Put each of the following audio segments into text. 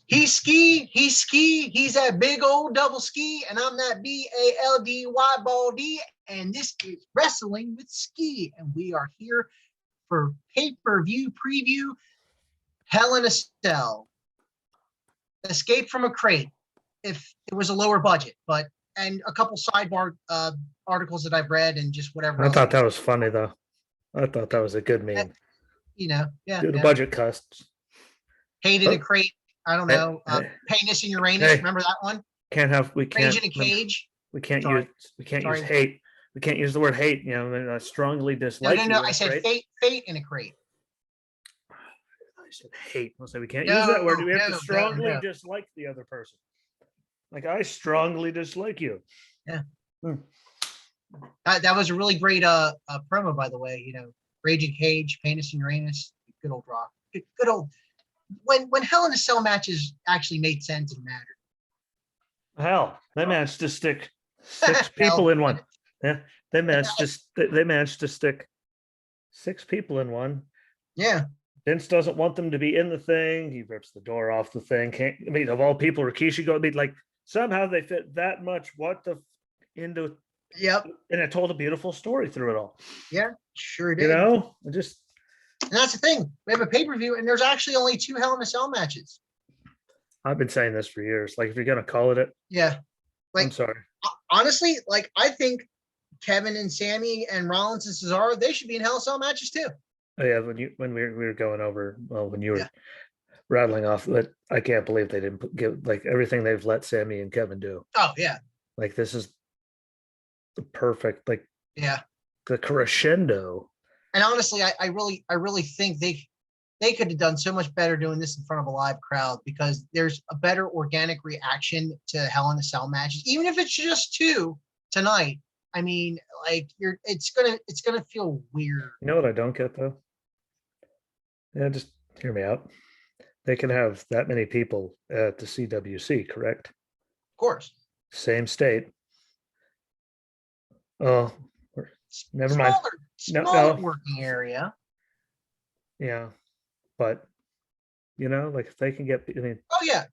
He's that big old double ski, and I'm that BALDY baldy, and this is Wrestling with Ski, and we are here for pay-per-view preview. Hell in a Cell, Escape from a Crate, if it was a lower budget, and a couple sidebar articles that I've read and just whatever. I thought that was funny though. I thought that was a good meme. Do the budget cuts. Hate in a Crate. I don't know. Penis in Uranus. Remember that one? We can't. Rage in a Cage. We can't use hate. We can't use the word hate. I strongly dislike. No. I said fate in a crate. I said hate. I'll say we can't use that word. We have to strongly dislike the other person. Like I strongly dislike you. Yeah. That was a really great promo, by the way. Rage in Cage, Penis in Uranus. Good old rock. Good old. When Hell in a Cell matches actually made sense and mattered. Hell, they managed to stick 6 people in one. Yeah, they managed to stick 6 people in one. Yeah. Vince doesn't want them to be in the thing. He rips the door off the thing. Of all people, Rikishi somehow they fit that much into. Yep. And it told a beautiful story through it all. Yeah, sure did. And that's the thing. We have a pay-per-view, and there's actually only 2 Hell in a Cell matches. I've been saying this for years. Like, if you're gonna call it, yeah. I'm sorry. Honestly, I think Kevin and Sammy and Rollins and Cesaro, they should be in Hell in a Cell matches too. Oh yeah, when we were going over, when you were rattling off, that I can't believe they didn't give everything they've let Sammy and Kevin do. Oh yeah. This is the perfect the crescendo. And honestly, I really think they could have done so much better doing this in front of a live crowd, because there's a better organic reaction to Hell in a Cell matches, even if it's just 2 tonight. I mean, it's gonna feel weird. You know what I don't get though? Yeah, just hear me out. They can have that many people at the CWC, correct? Of course. Same state. Oh, never mind. Smaller working area. Yeah, but if they can get, oh yeah,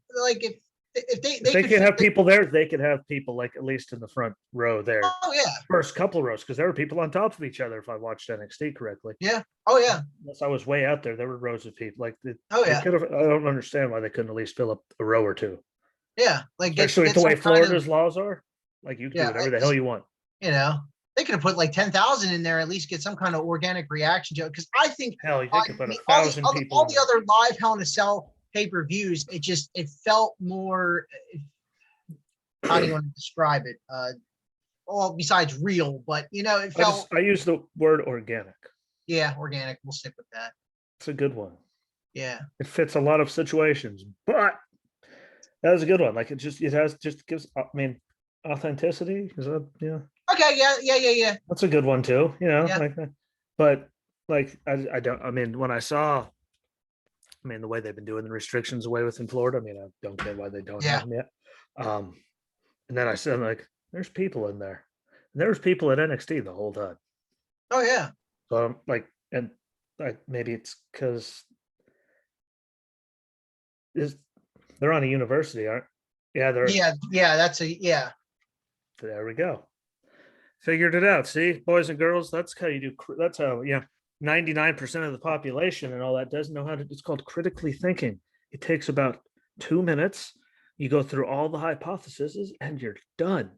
if they can have people there, they could have people at least in the front row there. Oh yeah, first couple rows, because there were people on top of each other. If I watched NXT correctly. Yeah. Oh yeah. Unless I was way out there, there were rows of people. I don't understand why they couldn't at least fill up a row or 2. Yeah, especially the way Florida's laws are. You can do whatever the hell you want. They could have put 10,000 in there, at least get some kind of organic reaction to it. Because I think you could put 1,000 people. All the other live Hell in a Cell pay-per-views, it felt more. How do you want to describe it? Besides real, but it felt. I use the word organic. Yeah, organic. We'll stick with that. It's a good one. Yeah, it fits a lot of situations, but that was a good one. It gives. Authenticity. Is that Okay, yeah. That's a good one too, but I don't, when I saw, the way they've been doing the restrictions away within Florida, I don't get why they don't have them yet. And then I said, there's people in there. And there was people at NXT the whole time. Oh yeah. So maybe it's because they're on a university, aren't? Yeah, they're. Yeah. There we go. Figured it out. See, boys and girls, that's how you do. That's how 99% of the population and all that doesn't know how to. It's called critically thinking. It takes about 2 minutes. You go through all the hypotheses and you're done.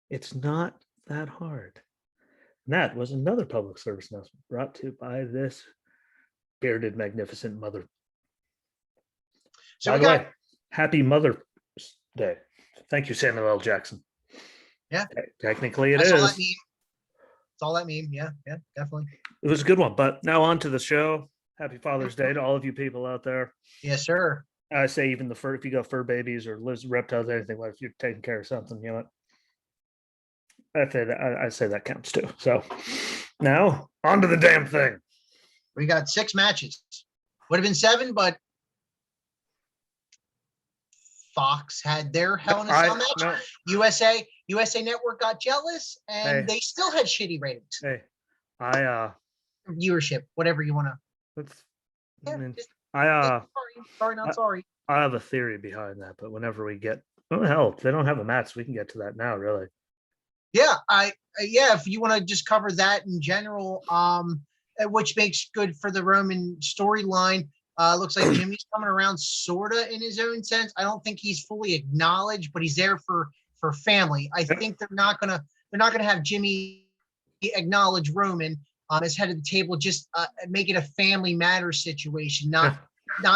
It's not that hard. And that was another public service announcement brought to you by this bearded, magnificent mother. So by the way, happy Mother's Day. Thank you, Samuel L. Jackson. Yeah. Technically it is. That's all that mean. Yeah, definitely. It was a good one. But now on to the show. Happy Father's Day to all of you people out there. Yes, sir. I say even if you got fur babies or lizard reptiles, anything, if you're taking care of something, what? I say that counts too. So now on to the damn thing. We got 6 matches. Would have been 7, but Fox had their Hell in a Cell match. No. USA Network got jealous, and they still had shitty ratings. Hey, viewership, whatever you want to. I Sorry, not I, sorry. I have a theory behind that, but whenever we get, oh hell, if they don't have a match, we can get to that now, really. Yeah, yeah, if you want to just cover that in general, which makes good for the Roman storyline. Looks like Jimmy's coming around sorta in his own sense. I don't think he's fully acknowledged, but he's there for family. I think they're not gonna have Jimmy acknowledge Roman as head of the table. Just make it a family matter situation, not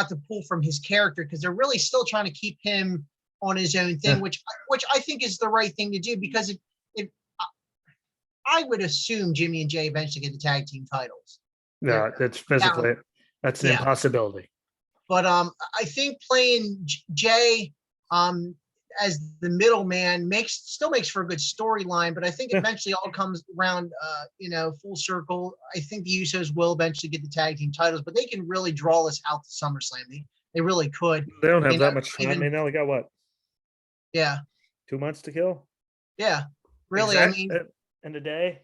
to pull from his character, because they're really still trying to keep him on his own thing, Yeah. which I think is the right thing to do, because if I would assume Jimmy and Jay eventually get the tag team titles. Yeah, They're it's physically, down. that's an Yeah, impossibility. but I think playing Jay as the middleman still makes for a good storyline. But I think Yeah. eventually all comes around, full circle. I think the Usos will eventually get the tag team titles, but they can really draw us out to SummerSlam. They really could. They don't have You know, that much time. even They only got what, yeah, 2 months to kill? yeah, really. I Exact mean, in a day.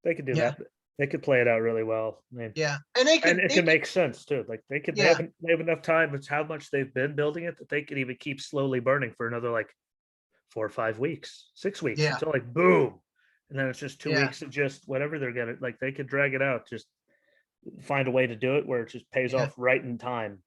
They could do yeah, that. They could play it out really well. I mean, yeah, and they and could, it they can could, make sense too. Like yeah, they have enough time. It's how much they've been building it that they could even keep slowly burning for another like 4 or 5 weeks, 6 weeks yeah, until like boom. And then it's just two yeah, weeks of just whatever they're gonna like they could drag it out, just find a way to do it where it just pays yeah. off right in time.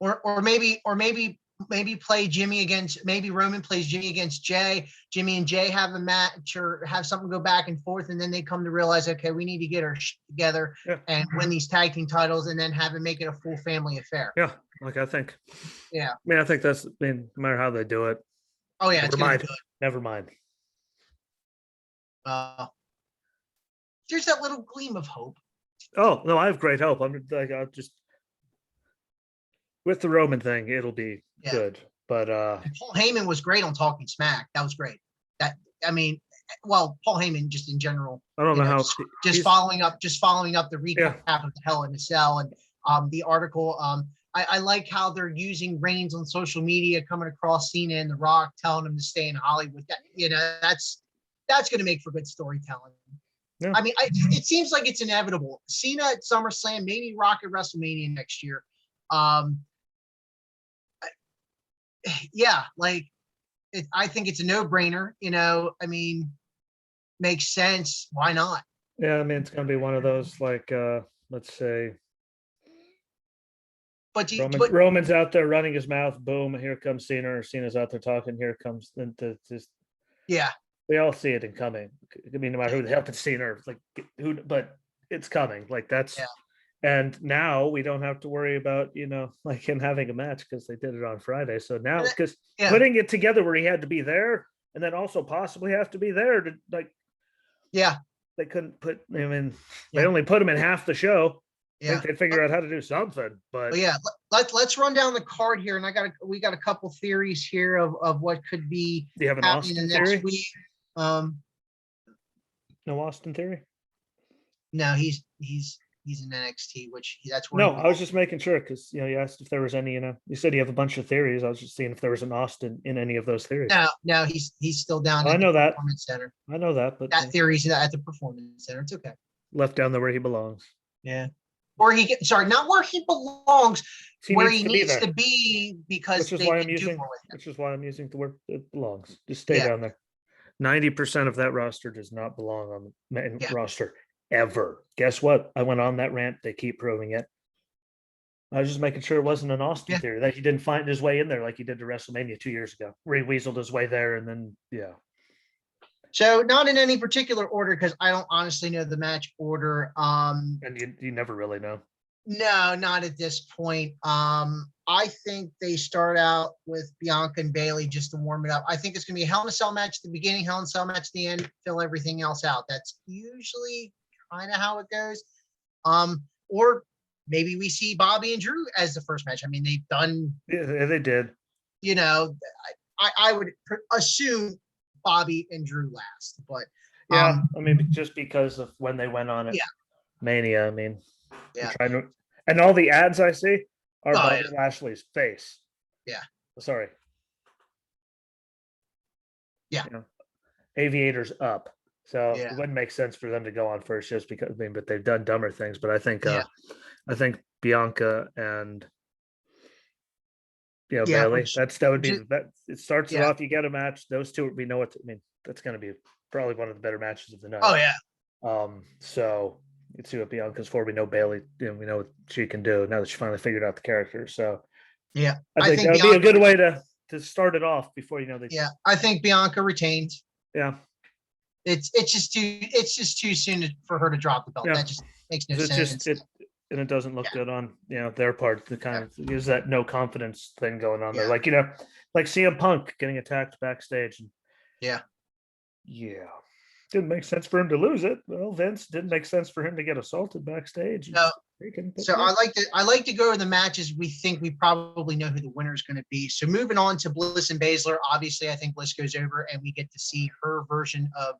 Or maybe play Jimmy against, maybe Roman plays Jimmy against Jay. Jimmy and Jay have a match or have something go back and forth, and then they come to realize, okay, we need to get our together Yeah. and win these tag team titles, and then have it make it a full family affair. Yeah. Like I think. Yeah. I mean, I think that's, I mean, no matter how they do it. Oh yeah, it's Never gonna be mind. good. Never mind. There's that little gleam of hope. Oh no, I have great hope. I'm like, I'll just with the Roman thing, it'll be Yeah. good. But And Paul Heyman was great on Talking Smack. That was great. That I mean, well, Paul Heyman just in general, I don't know how just he's- following up the recap Yeah. of the Hell in a Cell and the article. I like how they're using Reigns on social media, coming across Cena and The Rock, telling him to stay in Hollywood. That's going to make for good storytelling. Yeah. I mean, it seems like it's inevitable. Cena at SummerSlam, maybe Rock at WrestleMania next year. Yeah, like I think it's a no-brainer. I mean, makes sense. Why not? Yeah, I mean, it's gonna be one of those like let's say But Roman's out there running his mouth, boom, here comes Cena, or Cena's out there talking, here comes then just yeah, we all see it in coming. I mean, no matter who the hell it's Cena, or like who, but it's coming. Like that's yeah, and now we don't have to worry about, like him having a match because they did it on Friday. So now because yeah, putting it together where he had to be there and then also possibly have to be there to like yeah, they couldn't put him in, they Yeah. only put him in half the show. I yeah. think they figured out how to do something, but But yeah, let's run down the card here, and we got a couple theories here of what could be do you have an happening in Austin the next theory? week. No Austin theory? No, he's in NXT, which that's where No, he I was just making sure because you asked if there was any, you said you have a bunch of theories. I was just seeing if there was an Austin in any of those theories. No, he's still down I at know the that. Performance Center. I know that, but That theory's at the Performance Center. It's okay. left down there where he belongs. Yeah. Not where he belongs, where he needs to be, because which is they why can I'm do using more with him. which is why I'm using the word it belongs. Just stay Yeah. down there. 90% of that roster does not belong on the main Yeah. roster ever. Guess what? I went on that rant. They keep proving it. I was just making sure it wasn't an Austin Yeah. theory that he didn't find his way in there like he did to WrestleMania 2 years ago, where he weaseled his way there and then So not in any particular order, because I don't honestly know the match order. and you never really know. No, not at this point. I think they start out with Bianca and Bailey just to warm it up. I think it's going to be a Hell in a Cell match at the beginning, Hell in a Cell match at the end, fill everything else out. That's usually kind of how it goes. Or maybe we see Bobby and Drew as the first match. I mean, they've done, Yeah, they did. I would assume Bobby and Drew last, but Yeah, I mean, just because of when they went on it. Yeah. Mania, I mean, Yeah. trying to, and all the ads I see are Oh, Bobby yeah. Lashley's face. Yeah. Sorry. Yeah. Aviators up. So Yeah. it wouldn't make sense for them to go on first just because, I mean, but they've done dumber things. But I think Yeah. Bianca and Yeah, Bailey. That would be that. It starts it yeah. off. You get a match. Those two, we know what. I mean, that's going to be probably one of the better matches of the night. Oh yeah. So let's see what Bianca's for. We know Bailey, we know what she can do now that she finally figured out the character. So Yeah. I think that would be a good way to start it off before they. Yeah, I think Bianca retained. Yeah. It's just too soon for her to drop the belt. Yeah. That just makes no It sense. and it doesn't look good on their part. The kind of is that no confidence thing going on there. Yeah. Like CM Punk getting attacked backstage. Yeah. Yeah. Didn't make sense for him to lose it. Well, Vince didn't make sense for him to get assaulted backstage. No. So I like to go to the matches we think we probably know who the winner is going to be. So moving on to Bliss and Baszler, obviously I think Bliss goes over and we get to see her version of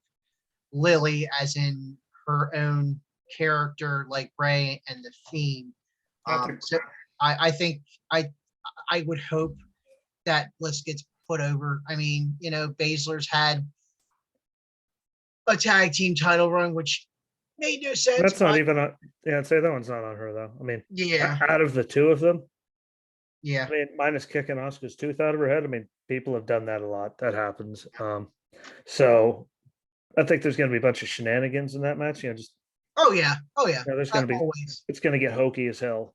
Lily, as in her own character, like Bray and the Fiend. So I think I would hope that Bliss gets put over. I mean, Baszler's had a tag team title run, which made no sense. That's not even I'd say that one's not on her though. I mean, out of the two of them, I mean, minus kicking Asuka's tooth out of her head. I mean, people have done that a lot. That happens. So I think there's going to be a bunch of shenanigans in that match. Just there's going to be always. It's going to get hokey as hell.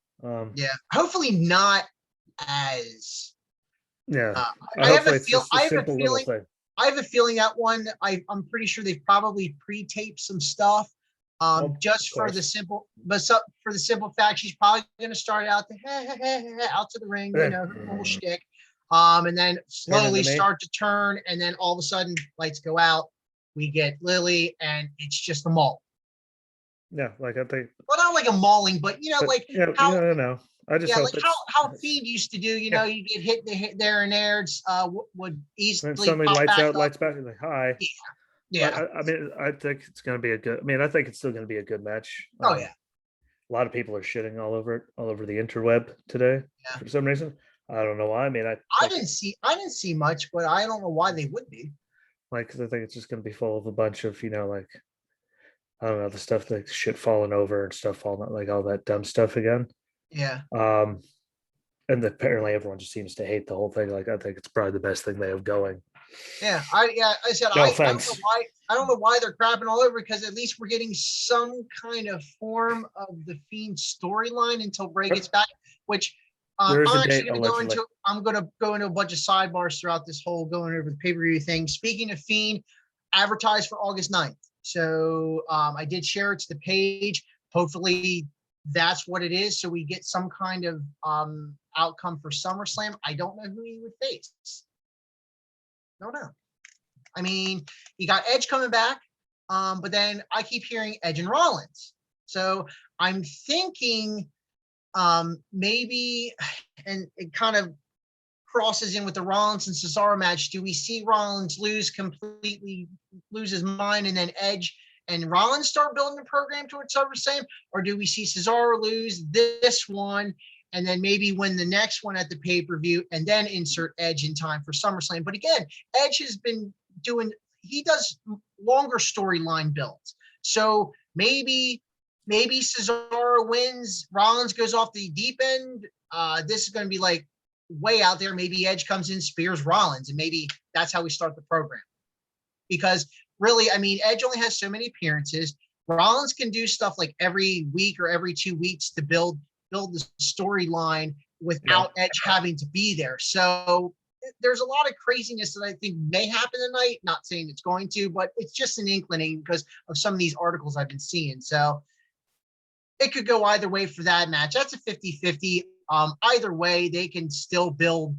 Hopefully not as. I have a feeling that one. I'm pretty sure they've probably pre-taped some stuff. Just for the simple fact she's probably going to start out out to the ring, her normal shtick, and then slowly start to turn, and then all of a sudden lights go out. We get Lily, and it's just a maul. Yeah, like I think. Well, not like a mauling, but how. I know. I just hope like how Fiend used to do. You get hit there and there. It's would easily. And suddenly lights out, lights back. Like hi. Yeah. I mean, I think it's going to be a good. I mean, I think it's still going to be a good match. Oh yeah. A lot of people are shitting all over the interweb today for some reason. I don't know why. I mean, I didn't see much, but I don't know why they would be. Like, 'cause I think it's just going to be full of a bunch of like, I don't know, the stuff like shit falling over and stuff falling out, like all that dumb stuff again. Yeah. And apparently everyone just seems to hate the whole thing. Like, I think it's probably the best thing they have going. Yeah, I said no I offense. I don't know why they're crapping all over, because at least we're getting some kind of form of the Fiend storyline until Bray gets back, which I'm actually going to go into. I'm going to go into a bunch of sidebars throughout this whole going over the pay-per-view thing. Speaking of Fiend, advertised for August 9th. So I did share it to the page. Hopefully that's what it is. So we get some kind of outcome for SummerSlam. I don't know who he would face. Don't know. I mean, you got Edge coming back, but then I keep hearing Edge and Rollins. So I'm thinking maybe, and it kind of crosses in with the Rollins and Cesaro match. Do we see Rollins completely lose his mind, and then Edge and Rollins start building the program towards SummerSlam? Or do we see Cesaro lose this one and then maybe win the next one at the pay-per-view and then insert Edge in time for SummerSlam? But again, Edge has been he does longer storyline builds. So maybe Cesaro wins, Rollins goes off the deep end. This is going to be like way out there. Maybe Edge comes in, spears Rollins, and maybe that's how we start the program. Because really, I mean, Edge only has so many appearances. Rollins can do stuff like every week or every 2 weeks to build the storyline without Edge having to be there. So there's a lot of craziness that I think may happen tonight. Not saying it's going to, but it's just an inkling because of some of these articles I've been seeing. So it could go either way for that match. That's a 50-50. Either way, they can still build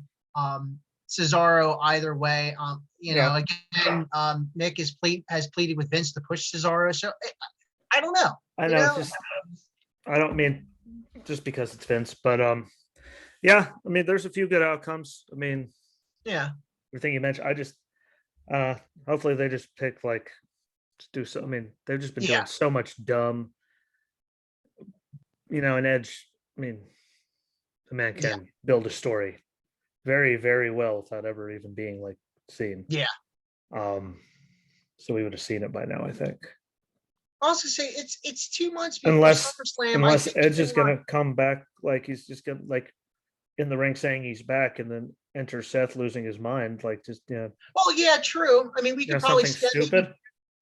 Cesaro either way. Again, Nick has pleaded with Vince to push Cesaro. So I don't know. I know. I don't mean just because it's Vince, but I mean, there's a few good outcomes. I mean, everything you mentioned. I just hopefully they just pick to do so. I mean, they've just been doing so much dumb. An Edge. I mean, the man can build a story very, very well without ever even being seen. Yeah. So we would have seen it by now, I think. I was gonna say it's 2 months before unless SummerSlam. I unless think Edge is more. gonna come back, like he's just gonna like in the ring saying he's back, and then enter Seth losing his mind, like just Well, yeah, true. I mean, we could probably something set maybe, stupid.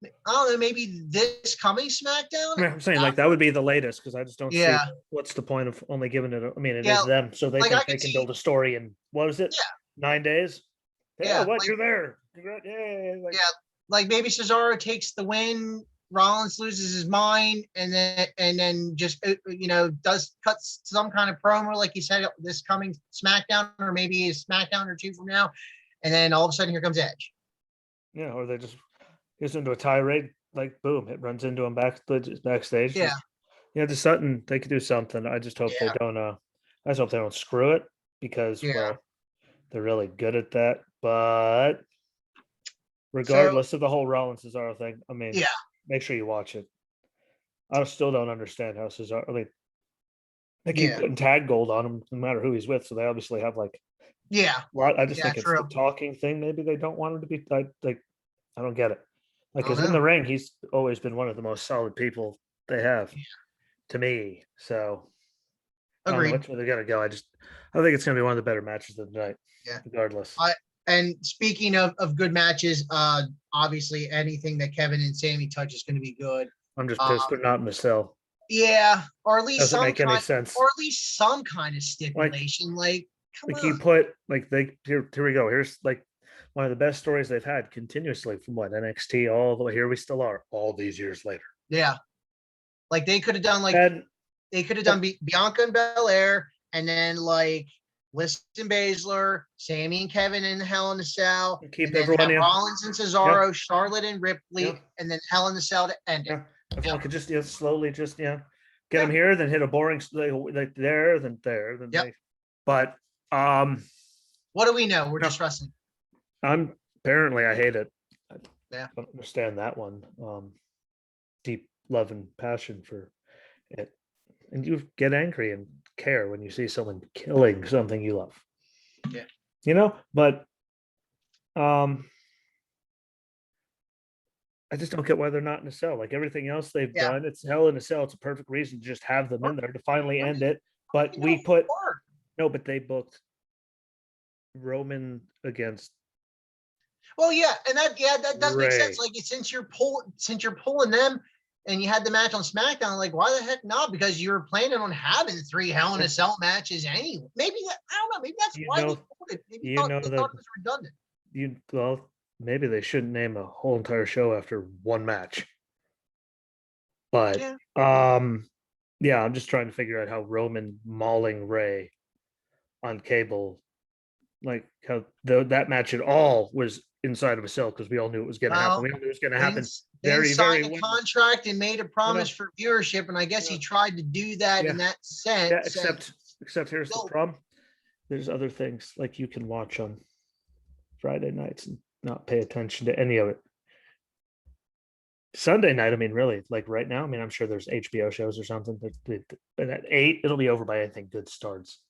I don't know, maybe this coming SmackDown. I mean, I'm saying like that would be the latest, because I just don't see Yeah, what's the point of only giving it. I mean, it yeah. is them, so they Like I think they could can see. build a story in what was it, Yeah, 9 days? Yeah, yeah. what Like you're there? Yay! Like, yeah, like maybe Cesaro takes the win. Rollins loses his mind, and then just does cuts some kind of promo like you said this coming SmackDown, or maybe a SmackDown or two from now, and then all of a sudden here comes Edge. yeah, or they just gets into a tirade, like boom, it runs into him backstage. Yeah, Just something they could do something. I just hope they yeah, don't. I just hope they don't screw it, because yeah. well, they're really good at that. But So regardless of the whole Rollins Cesaro thing, I mean, yeah, make sure you watch it. I still don't understand how Cesaro. I mean, they keep yeah, putting tag gold on him, no matter who he's with. So they obviously have like. yeah, Well, I just yeah. think it's the True. talking thing. Maybe they don't want him to be like. I don't get it. Like, I don't because in the know. ring, he's always been one of the most solid people they have Yeah, to me. So I don't know agreed. which way they're gonna go. I think it's gonna be one of the better matches of the night, Yeah. regardless. And speaking of good matches, obviously anything that Kevin and Sammy touch is going to be good. I'm just Uh, pissed they're not in the cell. yeah, or at least Doesn't some make any kind, sense. or at least some kind of Like, stipulation. Like, come you on. put like they here we go. Here's like one of the best stories they've had continuously from what NXT all the way here. We still are all these years later. Yeah, like they could have done And Bianca and Belair, and then like Bliss and Baszler, Sammy and Kevin in Hell in a Cell, keep and then everyone have in. Rollins and Yeah, Cesaro, Charlotte and Ripley, yeah, and then Hell in a Cell to end it. yeah. Everyone Yeah, could just slowly just get them yeah, here, then hit a boring like there, then there, then yep. they. But um, What do we know? We're no, just wrestling. I'm apparently I hate it. I Yeah. don't understand that one. Deep love and passion for it, and you get angry and care when you see someone killing something you love. Yeah. But um, I just don't get why they're not in a cell. Like everything else they've Yeah. done, it's hell in a cell. It's a perfect reason to just have them in there to finally end it. But You know, we put or- no, but they booked Roman against Well, yeah, and that does make sense. Ray. Like since you're pulling them, and you had the match on SmackDown, like why the heck not? Because you were planning on having 3 Hell in a Cell matches anyway. Maybe I don't know. Maybe that's You why they know, pulled it. Maybe you know they that thought it was redundant. well, maybe they shouldn't name a whole entire show after one match. But Yeah. yeah, I'm just trying to figure out how Roman mauling Ray on cable, like how that match at all was inside of a cell, because we all knew it was going to happen. Well, We all knew it was going to happen Vince very, signed very a when. contract and made a promise for viewership, and I guess he Yeah. tried to do that in that sense. Yeah, except here's the No. problem. There's other things like you can watch on Friday nights and not pay attention to any of it. Sunday night, I mean, really, like right now, I mean, I'm sure there's HBO shows or something, but at 8, it'll be over by anything good starts.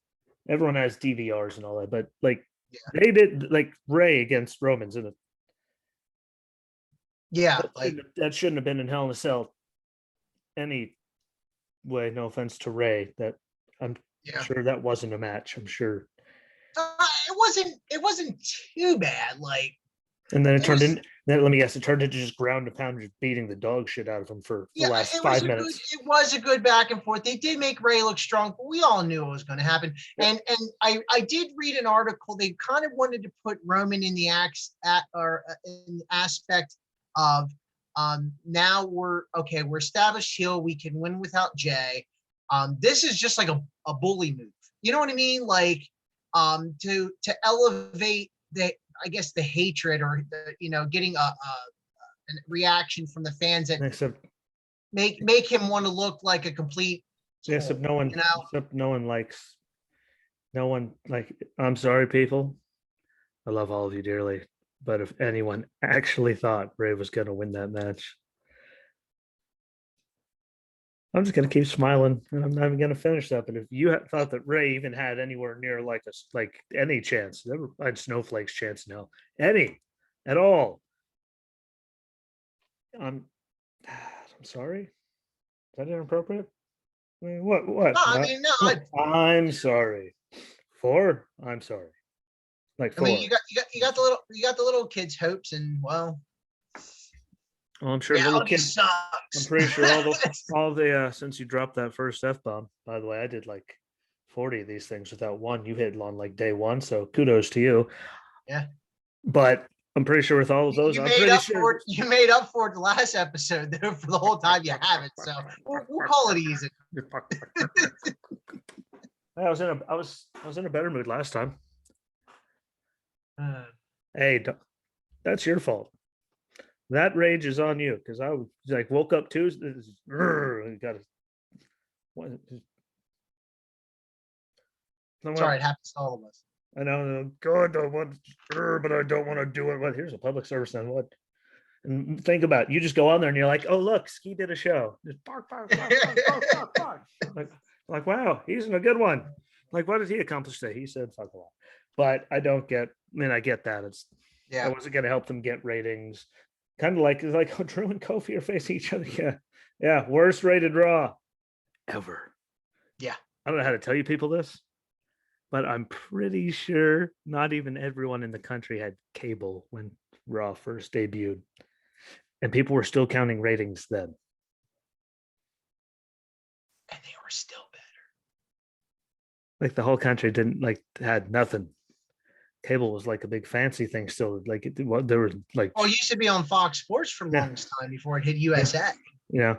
Everyone has DVRs and all that, but like they did, like Ray against Romans in it. Yeah, like That shouldn't have been in Hell in a Cell any way. No offense to Ray, that I'm sure that wasn't a match. I'm sure. It wasn't too bad. Like, and then it turned in. Then let me guess, it turned into just ground and pound, just beating the dog shit out of him for the last 5 minutes. It was a good back and forth. They did make Ray look strong, but we all knew it was going to happen. Yep. And I did read an article. They kind of wanted to put Roman in the in the aspect of now we're established heel. We can win without Jay. This is just like a bully move. You know what I mean? Like to elevate the hatred, or getting a reaction from the fans that make him want to look like a complete except no one likes, no one, like, I'm sorry people, I love all of you dearly, but if anyone actually thought Ray was going to win that match, I'm just going to keep smiling, and I'm not even going to finish that. But if you thought that Ray even had anywhere near like any chance, never had Snowflake's chance, no, any at all, I don't I'm sorry. Is that inappropriate? I mean, what? No, I mean, no, I'm sorry. I'm sorry. Like I mean, four. you got the little kids' hopes, and well, Well, I'm sure little reality kids. I'm sucks. pretty sure all the since you dropped that first F-bomb, by the way, I did like 40 of these things without one. You hit on like day one, so kudos to you. Yeah. But I'm pretty sure with all of those, I'm pretty sure you made up for it the last episode though, for the whole time you haven't. So we'll call it easy. I was in a better mood last time. Hey, that's your fault. That rage is on you because I was like woke up Tuesday. Got to. Sorry, it happens to all of us. I know. God, I want, but I don't want to do it. What? Here's a public service then. What? And think about it. You just go on there and you're like, oh look, Ski did a show. Just bark, bark, bark, bark, bark, bark, bark. Like, wow, he's in a good one. Like, what did he accomplish today? He said fuck a lot. But I don't get. I mean, I get that. I wasn't going to help them get ratings. Kind of like Drew and Kofi are facing each other. Yeah. Worst rated Raw ever. Yeah. I don't know how to tell you people this, but I'm pretty sure not even everyone in the country had cable when Raw first debuted, and people were still counting ratings then. And they were still better. Like the whole country had nothing. Cable was like a big fancy thing still. Like there was like. Oh, it used to be on Fox Sports for the longest time before it hit USA. Yeah.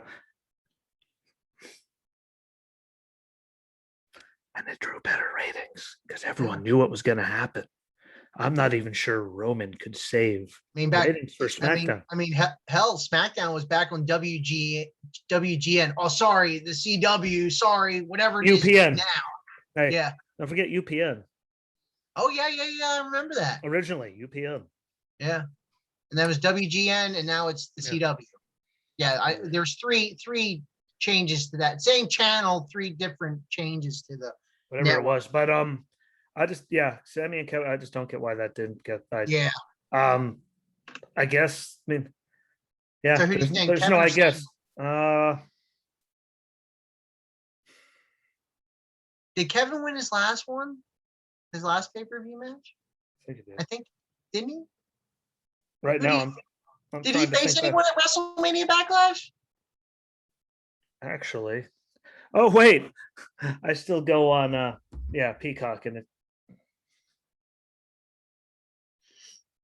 And it drew better ratings because everyone knew what was going to happen. I'm not even sure Roman could save ratings for SmackDown. I mean, hell, SmackDown was back on WGN. Oh, sorry, the CW. Sorry, whatever it UPN is now. Hey, yeah. Don't forget UPN. Oh yeah. I remember that. Originally UPN. Yeah, and that was WGN, and now it's the CW. Yeah, there's three changes to that same channel. 3 different changes to the whatever network. It was. But I just Sammy and Kevin. I just don't get why that didn't get. I guess. I mean, yeah. So there's no. I guess. Did Kevin win his last one? His last pay-per-view match? I think didn't he? Right now, did he face anyone at WrestleMania Backlash? Actually, oh wait, I still go on. Peacock and it.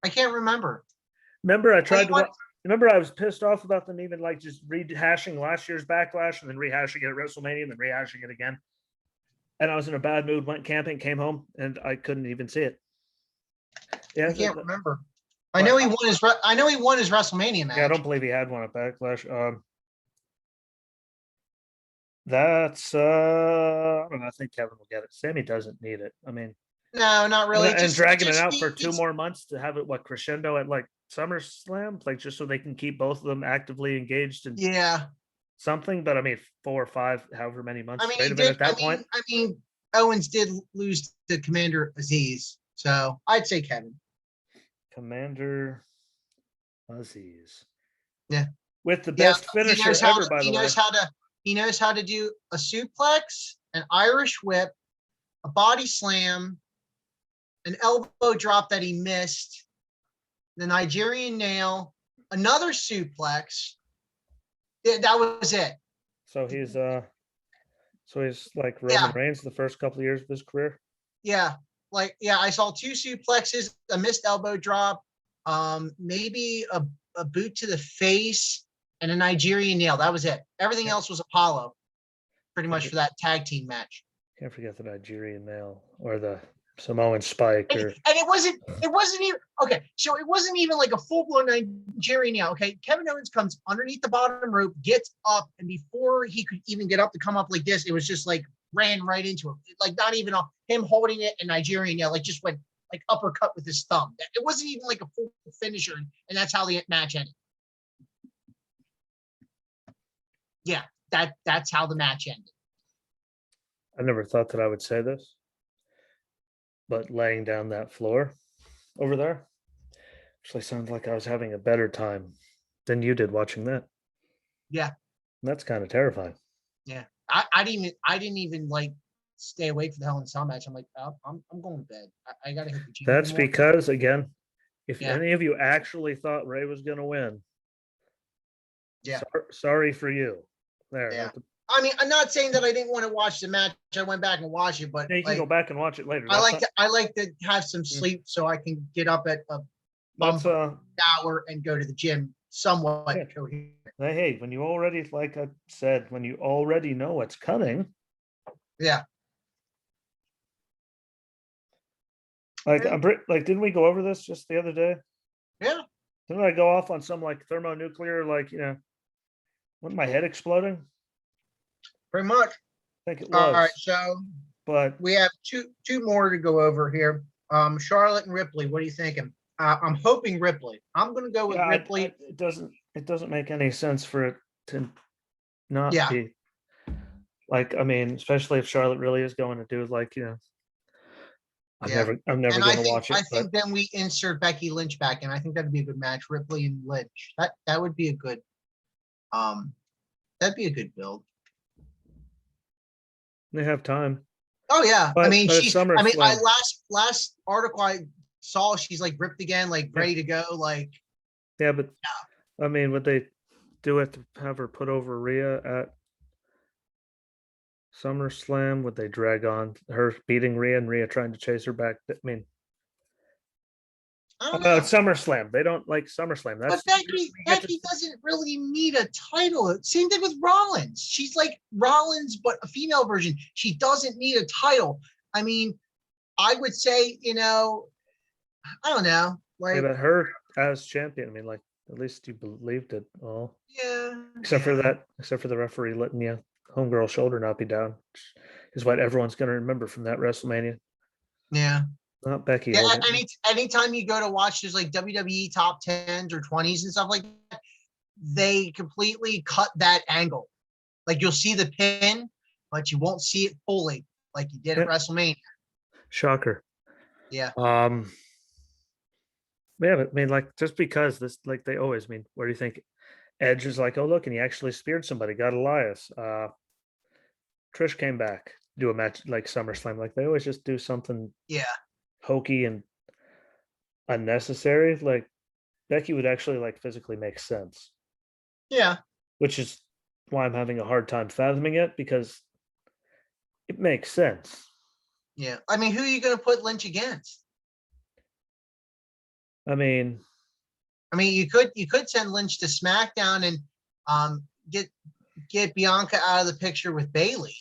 I can't remember. Remember, I tried to. Remember, I was pissed off about them even like just rehashing last year's Backlash and then rehashing it at WrestleMania and then rehashing it again. And I was in a bad mood, went camping, came home, and I couldn't even see it. Yeah, I can't remember. I know he won his WrestleMania match. Yeah, I don't believe he had one at Backlash. That's I don't know. I think Kevin will get it. Sammy doesn't need it. I mean, no, not really. And dragging it out for 2 more months to have it crescendo at like SummerSlam, like just so they can keep both of them actively engaged in something. But I mean, 4 or 5, however many months. I mean, at that point. I mean, Owens did lose to Commander Aziz, so I'd say Kevin. Commander Aziz. Yeah. With the best finisher ever, by the way. He knows how to do a suplex, an Irish whip, a body slam, an elbow drop that he missed, the Nigerian nail, another suplex. That was it. So he's like Roman Reigns the first couple of years of his career. Yeah. I saw 2 suplexes, a missed elbow drop, maybe a boot to the face, and a Nigerian nail. That was it. Everything else was Apollo, pretty much for that tag team match. Can't forget the Nigerian nail or the Samoan spike. And it wasn't even okay. So it wasn't even like a full-blown Nigerian nail. Okay, Kevin Owens comes underneath the bottom rope, gets up, and before he could even get up to come up like this, it was just like ran right into him. Like not even him holding it, and Nigerian nail, like just went like uppercut with his thumb. It wasn't even like a full finisher, and that's how the match ended. Yeah, that's how the match ended. I never thought that I would say this, but laying down that floor over there actually sounds like I was having a better time than you did watching that. Yeah. That's kind of terrifying. Yeah, I didn't even like stay awake for the Hell in a Cell match. I'm like, oh, I'm going to bed. I gotta hit the gym. in the That's morning. because, again, if Yeah. any of you actually thought Ray was going to win, Yeah. sorry for you. There. Yeah. I mean, I'm not saying that I didn't want to watch the match. I went back and watched it, but You can go like, back and watch it later. I like to have some sleep so I can get up at a That's hour and go to the gym somewhat Yeah. coherent. Hey, when you already, like I said, when you already know what's coming, Yeah. like Yeah. like didn't we go over this just the other day? Yeah. Didn't I go off on some like thermonuclear, like, wasn't my head exploding? Pretty much. I think it All right. was, So but we have two more to go over here. Charlotte and Ripley. What are you thinking? I'm hoping Ripley. I'm going to go with yeah, Ripley. it doesn't make any sense for it to not Yeah. be. Like, I mean, especially if Charlotte really is going to do like, I'm Yeah. never And going to watch it. I think then we insert Becky Lynch back in. I think that'd be a good match. Ripley and Lynch. That would be a good that'd be a good build. They have time. Oh yeah. I mean but it's she's I mean I SummerSlam. last article I saw she's like ripped again, like ready to go. Like Yeah, but I mean, would they do it to have her put over Rhea at SummerSlam? Would they drag on her beating Rhea and Rhea trying to chase her back? I mean, I don't know. SummerSlam. They don't like SummerSlam. But Becky doesn't really need a title. Same thing with Rollins. She's like Rollins, but a female version. She doesn't need a title. I mean, I would say, I don't know. Like, but her as champion, I mean, like, at least you believed it all. yeah. Except for the referee letting you homegirl shoulder not be down, which is what everyone's going to remember from that WrestleMania. Yeah. Not Becky. Yeah. Anytime you go to watch those like WWE top 10s or 20s and stuff like that, they completely cut that angle. Like you'll see the pin, but you won't see it fully like you did at WrestleMania. Shocker. Yeah. Yeah, but I mean, like, just because this, like, they always mean, what do you think? Edge is like, oh, look, and he actually speared somebody, got Elias. Trish came back, do a match like SummerSlam. Like, they always just do something hokey and unnecessary. Like, Becky would actually like physically make sense. Yeah. Which is why I'm having a hard time fathoming it, because it makes sense. Yeah. I mean, who are you going to put Lynch against? I mean, you could send Lynch to SmackDown and get Bianca out of the picture with Bayley.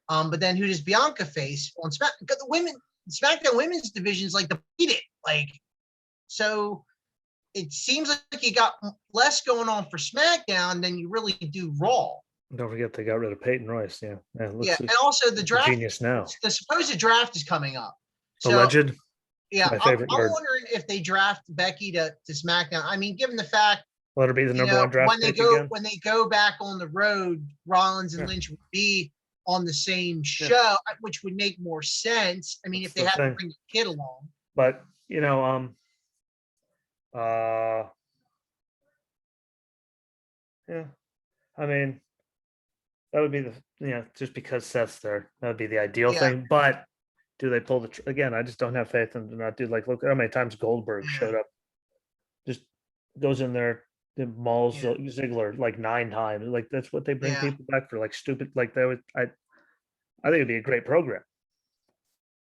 But then who does Bianca face on SmackDown? Because the SmackDown women's division is like depleted. Like, so it seems like you got less going on for SmackDown than you really do Raw. Don't forget they got rid of Peyton Royce. Yeah. And also the draft. Genius now. The supposed draft is coming up. So, alleged. Yeah, I'm wondering if they draft Becky to SmackDown. I mean, given the fact, let her be the number one draft when they go back on the road, Rollins and Lynch would be on the same show, which would make more sense. I mean, if they have to bring the kid along. But yeah, I mean, that would be just because Seth's there, that would be the ideal thing. But do they pull again? I just don't have faith in them not do. Like, look how many times Goldberg showed up, just goes in there, mauls Ziggler like 9 times. Like, that's what they bring people back for, like stupid. Like, they would. I think it'd be a great program.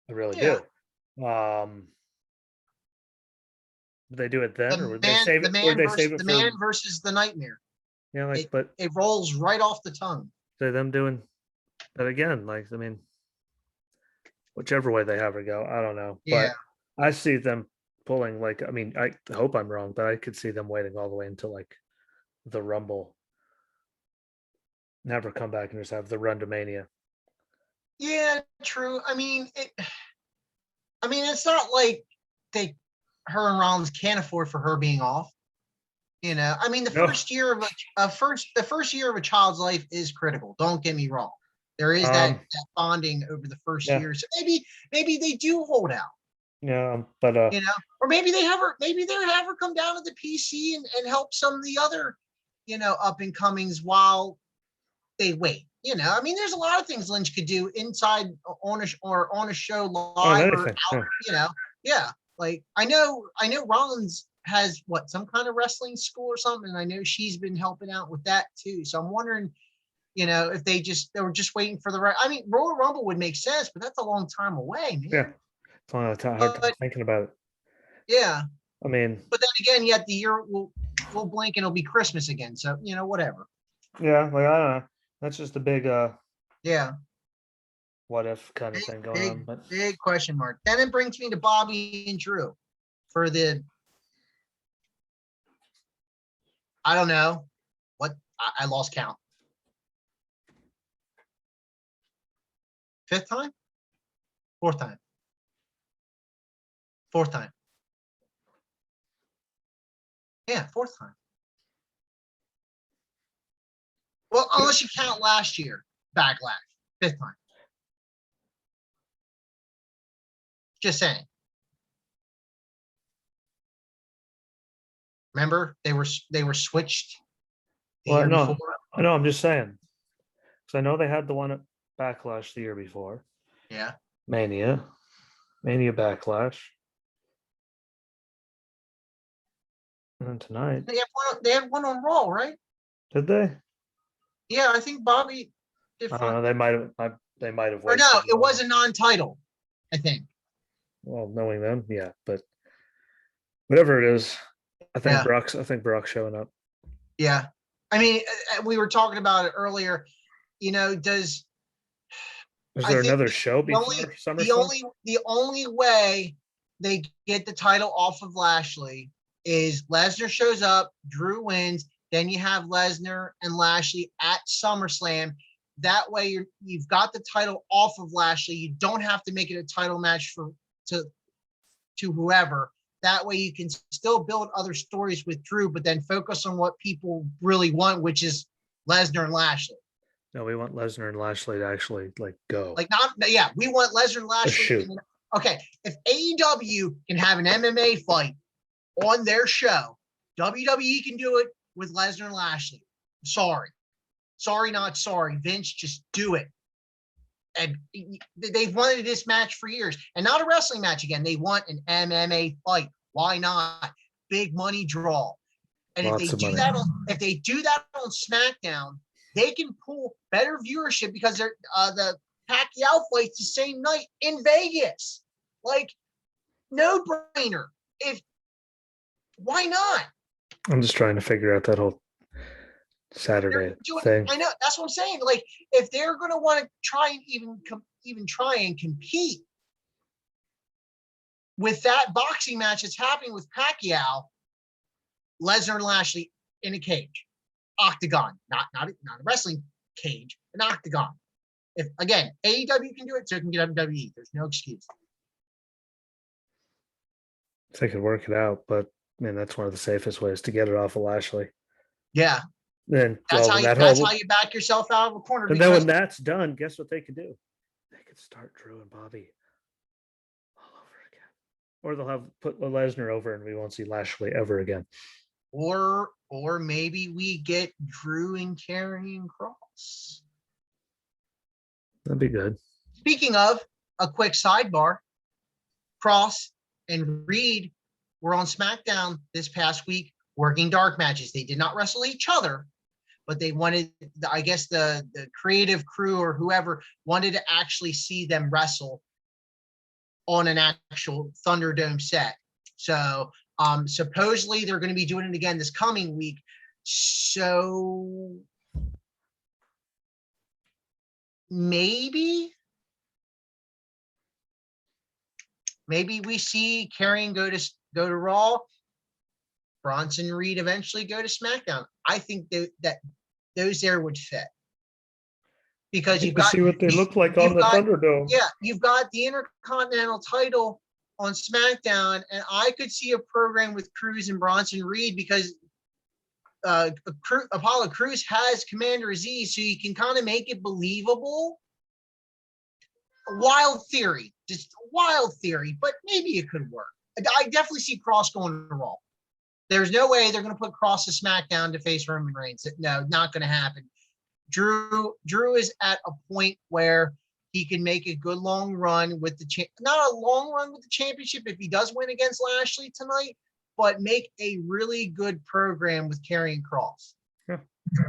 I really do. Would they do it then, or would they save it? The man versus the nightmare. Yeah, but it rolls right off the tongue. So them doing that again, like, I mean, whichever way they have her go, I don't know. Yeah. But I see them pulling, like, I mean, I hope I'm wrong, but I could see them waiting all the way until like the Rumble. Never come back and just have the run to Mania. Yeah, true. I mean, it's not like her and Rollins can't afford for her being off. I mean, the first year of a child's life is critical. Don't get me wrong. There is that bonding over the first year. So maybe they do hold out. Yeah, but or maybe they have her come down to the PC and help some of the other, up and comings while they wait. You know, I mean, there's a lot of things Lynch could do inside on a show On live or anything. out. Yeah. You know, yeah. Like I know Rollins has what, some kind of wrestling school or something, and I know she's been helping out with that too. So I'm wondering, you know, if they were just waiting for the right. I mean, Royal Rumble would make sense, but that's a long time away, man. Yeah. It's a hard time But thinking about it. yeah, I mean, but then again, yet the year will blink and it'll be Christmas again. So you know, whatever. yeah, like I don't know. That's just a big Yeah, what if kind of thing going on. But big question mark. Then it brings me to Bobby and Drew for the, I don't know what, I lost count. Fifth time? Fourth time? Fourth time? Yeah, fourth time. Well, unless you count last year, Backlash, fifth time. Just saying. Remember, they were switched the well, year no, before. I know. I'm just saying because I know they had the one at Backlash the year before. Yeah. Mania Backlash, and then tonight. They had one on Raw, right? Did they? Yeah, I think Bobby did. I don't know. They might have. They might have. Or no, it was a non-title, I think. Well, knowing them, yeah, but whatever it is, I think Yeah. I think Brock's showing up. Yeah. I mean, we were talking about it earlier. You know, Is there another show before SummerSlam? the only way they get the title off of Lashley is Lesnar shows up, Drew wins, then you have Lesnar and Lashley at SummerSlam. That way you've got the title off of Lashley. You don't have to make it a title match to whoever. That way you can still build other stories with Drew, but then focus on what people really want, which is Lesnar and Lashley. No, we want Lesnar and Lashley to actually go. Like we want Lesnar and Lashley. Okay, if AEW can have an MMA fight on their show, WWE can do it with Lesnar and Lashley. Sorry, not sorry. Vince, just do it. And they've wanted this match for years, and not a wrestling match again. They want an MMA fight. Why not? Big money draw. And if they do that on SmackDown, they can pull better viewership because they're the Pacquiao fight's the same night in Vegas. Like, no brainer. Why not? I'm just trying to figure out that whole Saturday thing. I know, that's what I'm saying. Like, if they're going to want to try and even try and compete with that boxing match that's happening with Pacquiao, Lesnar and Lashley in a cage, octagon, not a wrestling cage, an octagon. If again, AEW can do it, so can get WWE. There's no excuse. If they could work it out, but I mean that's one of the safest ways to get it off of Lashley. Yeah. Then that's how you back yourself out of a corner. And then when that's done, guess what they could do? They could start Drew and Bobby all over again. Or they'll have put Lesnar over and we won't see Lashley ever again. Or maybe we get Drew and Karrion Kross. That'd be good. Speaking of, a quick sidebar, Kross and Reed were on SmackDown this past week working dark matches. They did not wrestle each other, but they wanted, I guess the creative crew or whoever wanted to actually see them wrestle on an actual Thunderdome set. So supposedly they're going to be doing it again this coming week. So maybe we see Karrion go to Raw, Bronson Reed eventually go to SmackDown. I think that those there would fit because you've got see what they look like on the Thunderdome. Yeah, you've got the Intercontinental title on SmackDown, and I could see a program with Crews and Bronson Reed because Apollo Crews has Commander Aziz, so you can kind of make it believable. Wild theory, but maybe it could work. I definitely see Kross going to Raw. There's no way they're going to put Kross to SmackDown to face Roman Reigns. No, not going to happen. Drew is at a point where he can make a good long run with the not a long run with the championship if he does win against Lashley tonight, but make a really good program with Karrion Kross. Yeah.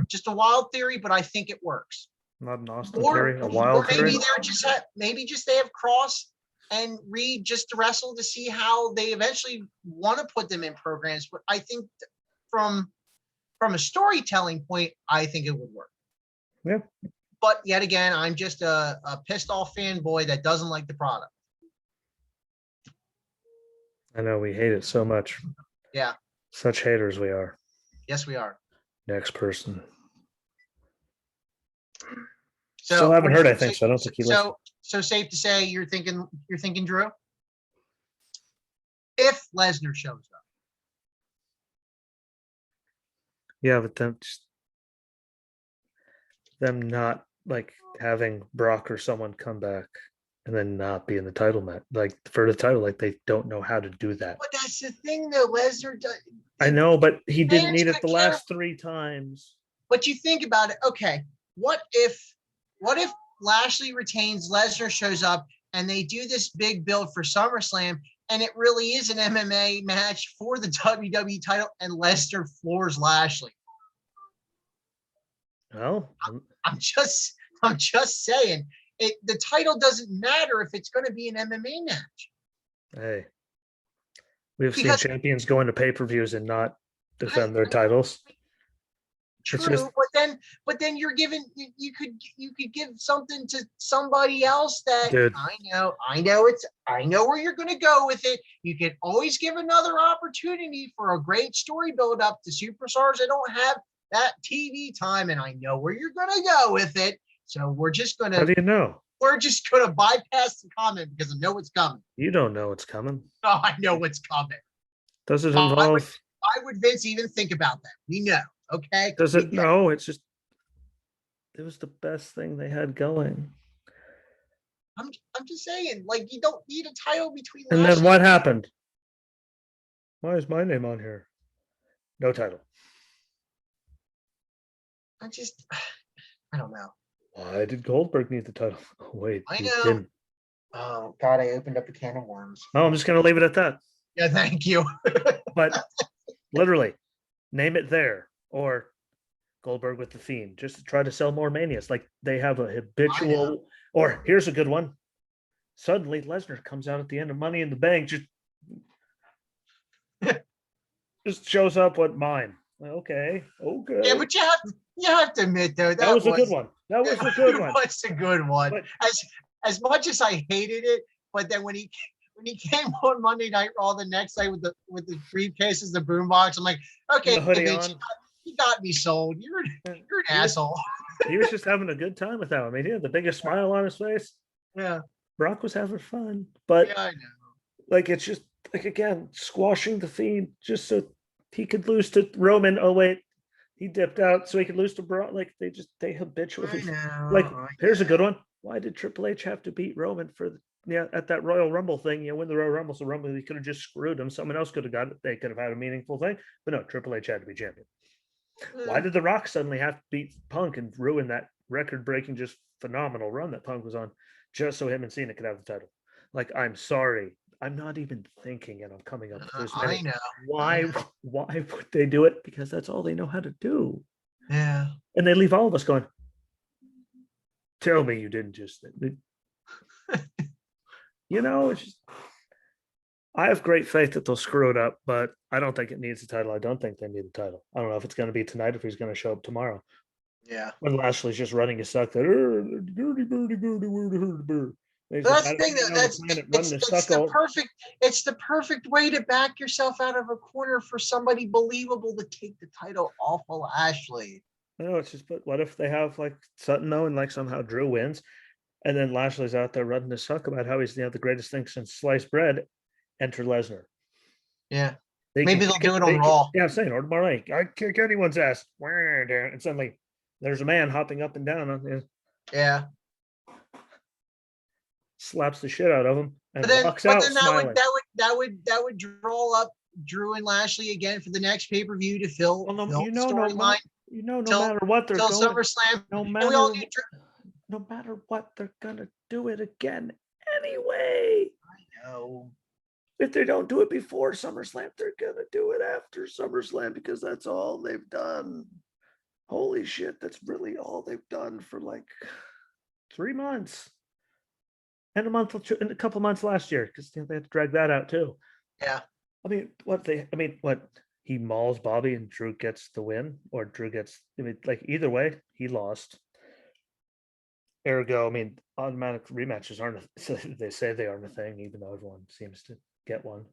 Just a wild theory, but I think it works. Not an Austin theory, a wild maybe theory. they're just maybe just they have Kross and Reed just to wrestle to see how they eventually want to put them in programs. But I think from a storytelling point, I think it would work. Yeah. But yet again, I'm just a pissed off fanboy that doesn't like the product. I know we hate it so much. Yeah. Such haters we are. Yes, we are. Next person. So Still haven't heard, I think, so I don't think he listened. So safe to say you're thinking Drew? If Lesnar shows up. Yeah, but them not like having Brock or someone come back and then not be in the title match, like for the title, like they don't know how to do that. But that's the thing, though. Lesnar does. I know, but he didn't need it the last 3 times. But you think about it. Okay, what if Lashley retains, Lesnar shows up, and they do this big build for SummerSlam, and it really is an MMA match for the WWE title, and Lesnar floors Lashley? Well, I'm just saying, the title doesn't matter if it's going to be an MMA match. Hey, we've seen champions go into pay-per-views and not defend their titles. True, but then you're giving you could give something to somebody else that Dude. I know where you're going to go with it. You can always give another opportunity for a great story build up to superstars that don't have that TV time, and I know where you're going to go with it. So we're just going to. How do you know? We're just going to bypass the comment because I know it's coming. You don't know it's coming. Oh, I know what's coming. Does it involve? Why would Vince even think about that? We know. Okay. Does it? No, it's just. It was the best thing they had going. I'm just saying, like, you don't need a title between. And then what happened? Why is my name on here? No title. I don't know. Why did Goldberg need the title? Oh, wait, I he know. didn't. Oh God, I opened up a can of worms. Oh, I'm just gonna leave it at that. Yeah, thank you. But literally, name it there or Goldberg with the Fiend, just to try to sell more manias. Like they have a habitual. Or here's a good one. Suddenly, Lesnar comes out at the end of Money in the Bank, just shows up with mine. Okay. Yeah, but you have to admit though that was a good one. That was a good one. That's a good one. But, as much as I hated it, but then when he came on Monday Night Raw the next night with the briefcases, the boombox, I'm like, okay, Vince, you got me sold. You're an asshole. He was just having a good time with that. I mean, he had the biggest smile on his face. Yeah. Brock was having fun, but yeah, I know. Like it's just like again squashing the Fiend just so he could lose to Roman. Oh wait, he dipped out so he could lose to Brock. Like they habitually here's a good one. Why did Triple H have to beat Roman at that Royal Rumble thing? Win the Royal Rumble, so Rumble he could have just screwed him. Someone else could have got it. They could have had a meaningful thing, but no, Triple H had to be champion. Why did The Rock suddenly have to beat Punk and ruin that record-breaking, just phenomenal run that Punk was on, just so him and Cena could have the title? Like, I'm sorry, I'm not even thinking, and I'm coming up with this. I know. Why would they do it? Because that's all they know how to do. Yeah. And they leave all of us going, tell me you didn't just. It's just. I have great faith that they'll screw it up, but I don't think it needs a title. I don't think they need a title. I don't know if it's going to be tonight, if he's going to show up tomorrow. Yeah. When Lashley's just running his suck. That's the thing. It's the perfect way to back yourself out of a corner for somebody believable to take the title off of Lashley. No, it's just, but what if they have like Sutton though, and like somehow Drew wins, and then Lashley's out there running his suck about how he's the greatest thing since sliced bread. Enter Lesnar. Yeah. Maybe they'll do it on Raw. Yeah, I'm saying, or tomorrow night. I kick anyone's ass. And suddenly there's a man hopping up and down on his. Yeah. Slaps the shit out of him and walks out smiling. That would draw up Drew and Lashley again for the next pay-per-view to fill the storyline. You know, no Till- matter what they're till going, SummerSlam. no And we all matter knew no matter what, they're gonna do it again anyway. no. If they don't do it before SummerSlam, they're gonna do it after SummerSlam because that's all they've done. Holy shit, that's really all they've done for like 3 months and a couple months last year because they had to drag that out too. Yeah. What he mauls Bobby and Drew gets the win, or Drew gets. Like either way, he lost. Ergo, automatic rematches aren't. They say they aren't a thing, even though everyone seems to get one.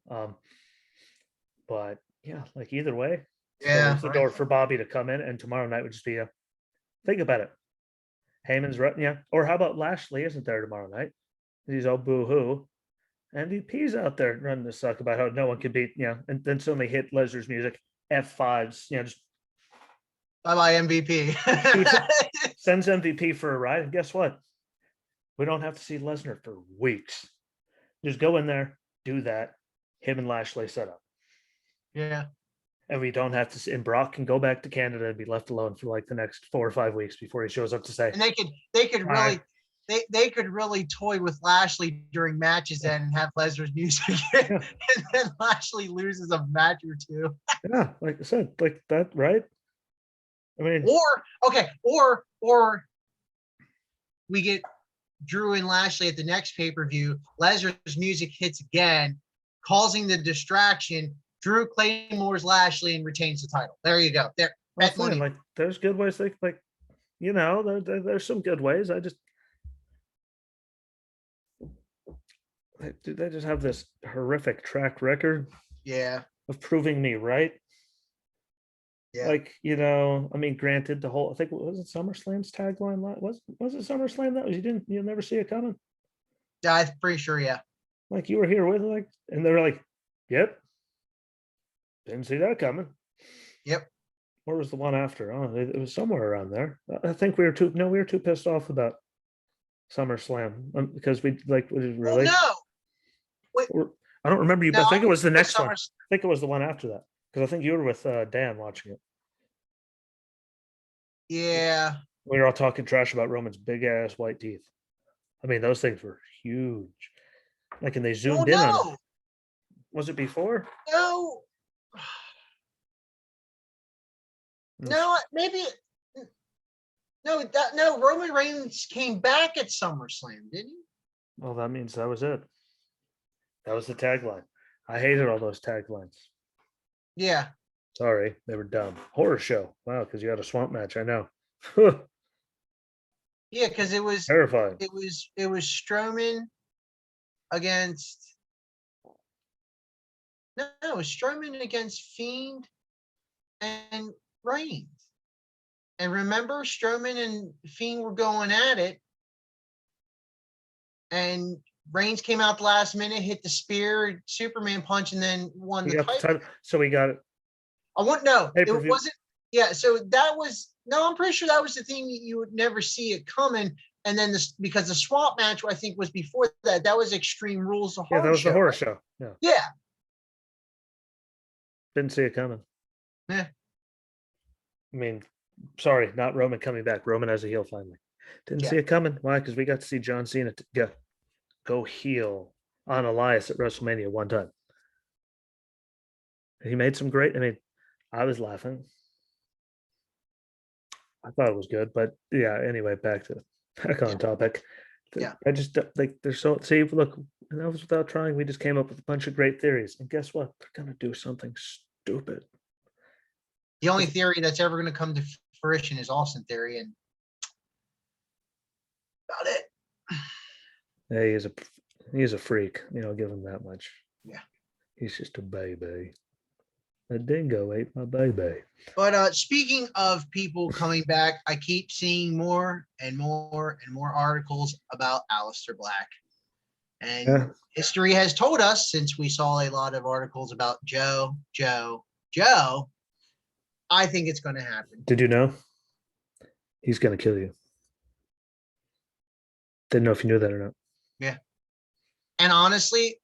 But yeah, like either way, Yeah. opens the door for Bobby to come in, and tomorrow night would just be a. Think about it. Heyman's right, yeah. Or how about Lashley isn't there tomorrow night? He's all boo-hoo. MVP's out there running the suck about how no one can beat, and then suddenly hit Lesnar's music, F5s, just Bye-bye MVP. sends MVP for a ride. And guess what? We don't have to see Lesnar for weeks. Just go in there, do that. Him and Lashley set up. Yeah. And we don't have to see, and Brock can go back to Canada and be left alone for like the next 4 or 5 weeks before he shows up to say. And they could really toy with Lashley during matches and have Lesnar's music, and then Lashley loses a match or two. Yeah, like I said, like that, right? Or we get Drew and Lashley at the next pay-per-view. Lesnar's music hits again, causing the distraction. Drew claymores Lashley and retains the title. There you go. There, bet money. Like there's good ways. There's some good ways. They just have this horrific track record. Yeah. Of proving me right. Yeah. Granted, the whole, I think, was it SummerSlam's tagline? Was it SummerSlam that was you'll never see it coming? Yeah, I'm pretty sure, yeah. Like you were here with and they were like, yep. Didn't see that coming. Yep. Where was the one after? Oh, it was somewhere around there. I think we were too pissed off about SummerSlam because we really. No. Wait. I don't remember you, but I think it was the next one. I SummerSlam. think it was the one after that because I think you were with Dan watching it. Yeah. We were all talking trash about Roman's big ass white teeth. Those things were huge. And they zoomed in on it. Was it before? No. No, maybe. No, Roman Reigns came back at SummerSlam, didn't he? Well, that means that was it. That was the tagline. I hated all those taglines. Yeah. Sorry, they were dumb. Horror show. Wow, because you had a swamp match. I know. Yeah, because it was terrifying. It was Strowman against. No, it was Strowman against Fiend and Reigns. And remember, Strowman and Fiend were going at it, and Reigns came out the last minute, hit the spear, Superman punch, and then won the title. So we got it. It wasn't. Yeah, so that was I'm pretty sure that was the thing you would never see it coming. And then because the swamp match I think was before that. That was Extreme Rules. That was the horror show. Yeah. Yeah. Didn't see it coming. Yeah. Sorry, not Roman coming back. Roman as a heel finally. Didn't see it coming. Why? Because we got to see John Cena go heel on Elias at WrestleMania one time. He made some great. I was laughing. I thought it was good, but yeah. Anyway, back on topic. Yeah. I just they're so. See, look, that was without trying. We just came up with a bunch of great theories, and guess what? They're gonna do something stupid. The only theory that's ever going to come to fruition is Austin Theory, and about it. Hey, he's a freak. Give him that much. Yeah. He's just a baby. A dingo ate my baby. But speaking of people coming back, I keep seeing more and more and more articles about Aleister Black. And history has told us, since we saw a lot of articles about Joe, I think it's going to happen. Did you know? He's going to kill you. Didn't know if you knew that or not. Yeah. And honestly,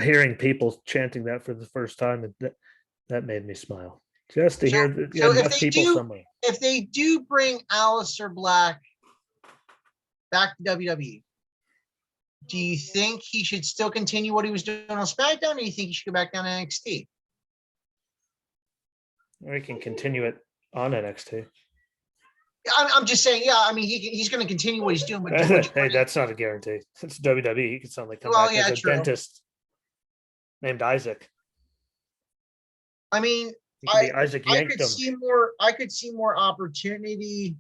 hearing people chanting that for the first time, that made me smile. Just to hear that enough people somewhere. if they do bring Aleister Black back to WWE, do you think he should still continue what he was doing on SmackDown, or do you think he should go back down to NXT? Or he can continue it on NXT. I'm just saying, yeah. I mean, he's going to continue what he's doing. But Hey, that's not a guarantee. It's WWE. He could suddenly come Well, back yeah, as a true. dentist named Isaac. I mean, He could be Isaac I could Yankdom. see more. I could see more opportunity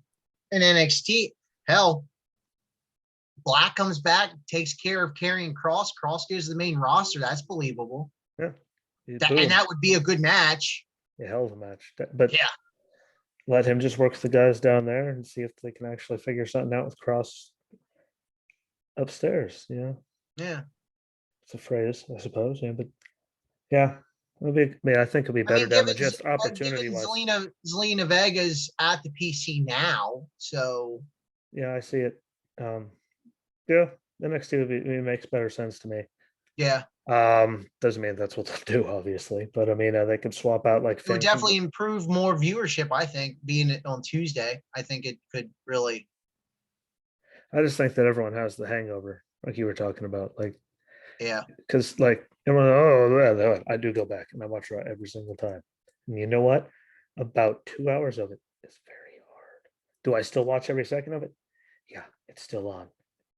in NXT. Hell, Black comes back, takes care of Karrion Kross. Kross goes to the main roster. That's believable. Yeah. And that would be a good match. A hell of a match. But Yeah. let him just work with the guys down there and see if they can actually figure something out with Cross upstairs. You know, Yeah. it's a phrase, I suppose. Yeah, but yeah, it'll be. I mean, I think it'll be better down there just opportunity wise. Zelina Vega's at the PC now, so Yeah, I see it. Yeah, NXT would be, it makes better sense to me. yeah. Doesn't mean that's what they'll do, obviously, but I mean, they could swap out like It would definitely improve more viewership. I think being it on Tuesday, I think it could really. I just think that everyone has the hangover, like you were talking about, like Yeah. because like everyone, oh, I do go back and I watch Raw every single time, and you know what? About 2 hours of it is very hard. Do I still watch every second of it? Yeah, it's still on.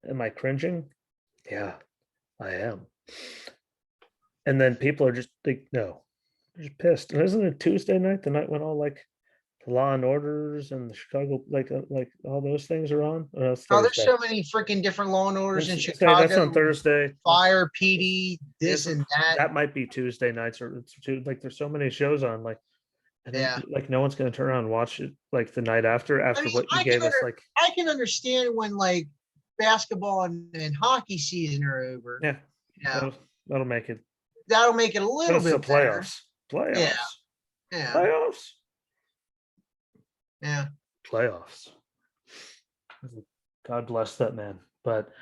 Am I cringing? Yeah, I am. And then people are just like, no, they're just pissed. And isn't it Tuesday night, the night when all like the Law and Orders and the Chicago, like all those things are on? Or that's Oh, there's Thursday. so many freaking different Law and Orders in That's Chicago. on Thursday. Fire, PD, this Isn't- and that. That might be Tuesday nights, or it's like there's so many shows on, like, and then Yeah. like no one's gonna turn around and watch it like the night after I mean, what you gave us. Like, I can understand when like basketball and hockey season are over. yeah, Yeah. that'll make it. That'll make it a But little it's the bit better. playoffs, Yeah. playoffs, Yeah. playoffs. God bless that man. But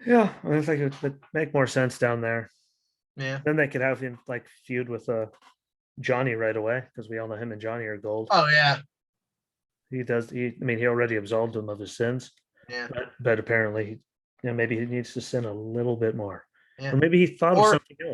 yeah, I think it would make more sense down there. Yeah. Then they could have him like feud with Johnny right away, because we all know him and Johnny are gold. Oh yeah. He does. I mean, he already absolved him of his sins. Yeah. But apparently, maybe he needs to sin a little bit more. Yeah. Or maybe he thought of something else.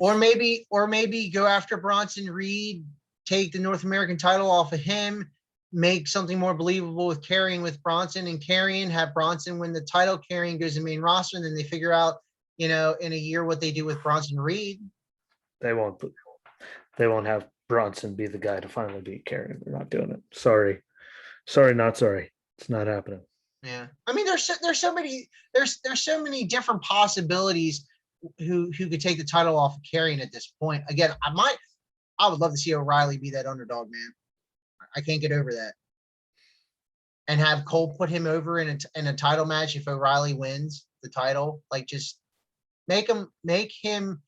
Or maybe go after Bronson Reed, take the North American title off of him, make something more believable with Karrion with Bronson, and Karrion have Bronson win the title. Karrion goes to the main roster, and then they figure out, in a year what they do with Bronson Reed. They won't have Bronson be the guy to finally beat Karrion. They're not doing it. Sorry, not sorry. It's not happening. Yeah, I mean, there's so many different possibilities who could take the title off of Karrion at this point. Again, I would love to see O'Reilly be that underdog, man. I can't get over that. And have Cole put him over in a title match if O'Reilly wins the title. Like, just make him.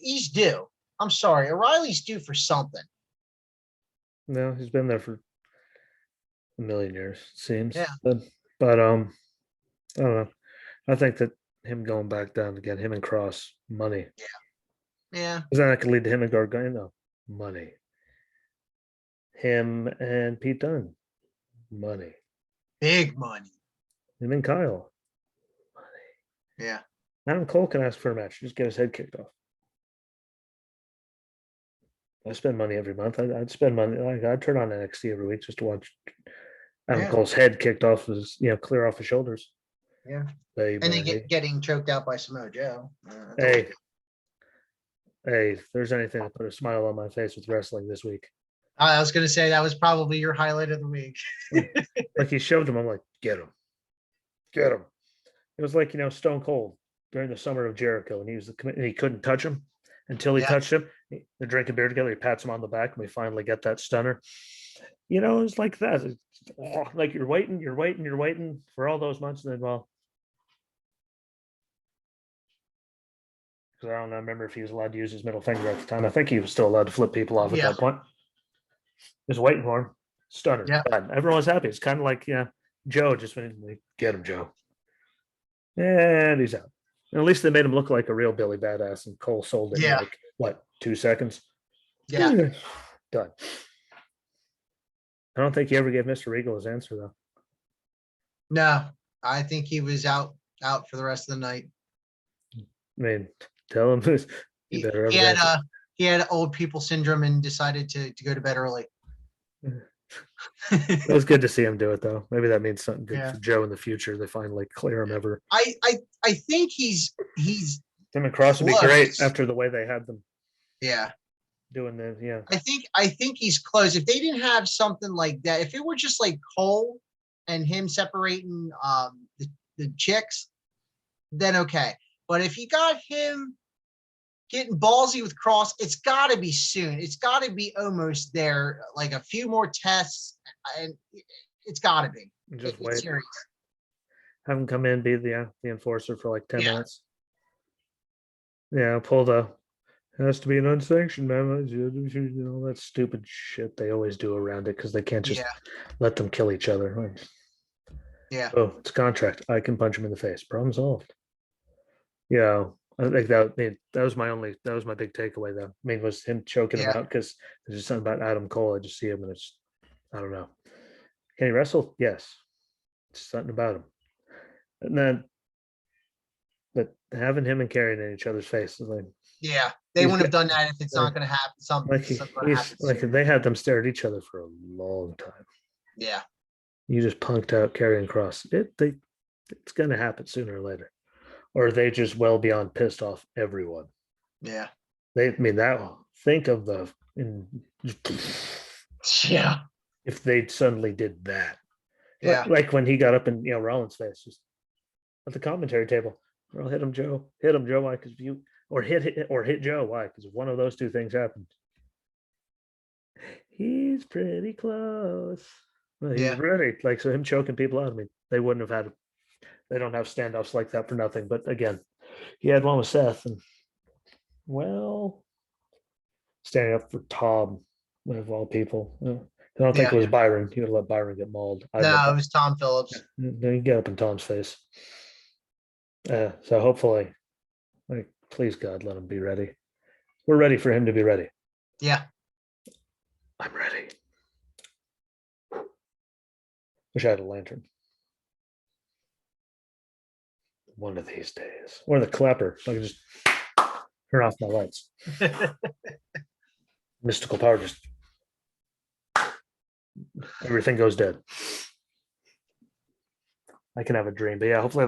He's due. I'm sorry, O'Reilly's due for something. No, he's been there for a million years, it seems. Yeah. But I don't know. I think that him going back down again, him and Cross, money. Yeah. Because then that could lead to him and Gargano, money. Him and Pete Dunne, money. Big money. Him and Kyle, money. Yeah. Adam Cole can ask for a match, just get his head kicked off. I spend money every month. I'd spend money. Like, I'd turn on NXT every week just to watch Adam Cole's head kicked off, clear off his shoulders. Yeah. Baby. And then getting choked out by Samoa Joe. Hey, if there's anything that put a smile on my face with wrestling this week. I was going to say that was probably your highlight of the week. Like, he shoved him. I'm like, get him. Get him. It was like, Stone Cold during the summer of Jericho, and he couldn't touch him until he touched him. They're drinking beer together. He pats him on the back, and we finally get that stunner. It's like that. It's like you're waiting for all those months, and then, well, because I don't remember if he was allowed to use his middle finger at the time. I think he was still allowed to flip people off at that point. Just waiting for him. Stunner. Yeah. Done. Everyone was happy. It's kind of like, Joe just went, get him, Joe. And he's out. And at least they made him look like a real Billy Badass, and Cole sold it in like, what, 2 seconds? Yeah. Done. I don't think you ever gave Mr. Regal his answer though. No, I think he was out for the rest of the night. I mean, tell him you He, better he have had his answer. he had old people syndrome and decided to go to bed early. It was good to see him do it though. Maybe that means something good Yeah. for Joe in the future. They finally clear him ever. I think he's Him and Cross would be great close. after the way they had them yeah. doing the yeah. I think he's close. If they didn't have something like that, if it were just like Cole and him separating the chicks, then okay. But if you got him getting ballsy with Cross, it's got to be soon. It's got to be almost there. Like a few more tests, and it's got to be. Just It's wait. serious. Have him come in, be the enforcer for like 10 Yeah. minutes. Yeah, pull the has to be an unsanctioned man. That stupid shit they always do around it because they can't just Yeah. let them kill each other. Yeah. Oh, it's a contract. I can punch him in the face. Problem solved. Yeah, I think that was my big takeaway though. I mean, was him choking him Yeah. out because there's just something about Adam Cole. I just see him and it's I don't know. Can he wrestle? Yes. It's something about him. And then but having him and carrying in each other's faces, like Yeah. They he's wouldn't have got- done that if it's not going to happen. like Something's going to he's happen like soon. they had them stare at each other for a long time. Yeah. You just punked out carrying cross. It's gonna happen sooner or later. Or they just well beyond pissed off everyone. Yeah. I mean that think of Yeah. if they suddenly did that. Yeah. Like when he got up in Rollins' face, just at the commentary table. Well, hit him, Joe. Hit him, Joe. Why? Because you or hit Joe. Why? Because if one of those two things happened, he's pretty close. Well, he's Yeah. ready. Like so, him choking people out. I mean, they wouldn't have had. They don't have standoffs like that for nothing. But again, he had one with Seth, and well, standing up for Tom, of all people. I don't think Yeah. it was Byron. He would let Byron get mauled. No, it was Tom Phillips. Then you get up in Tom's face. So hopefully, like, please God, let him be ready. We're ready for him to be ready. Yeah. I'm ready. Wish I had a lantern. One of these days. Or the clapper. So I can just turn off my lights. Mystical power just everything goes dead. I can have a dream. But yeah, hopefully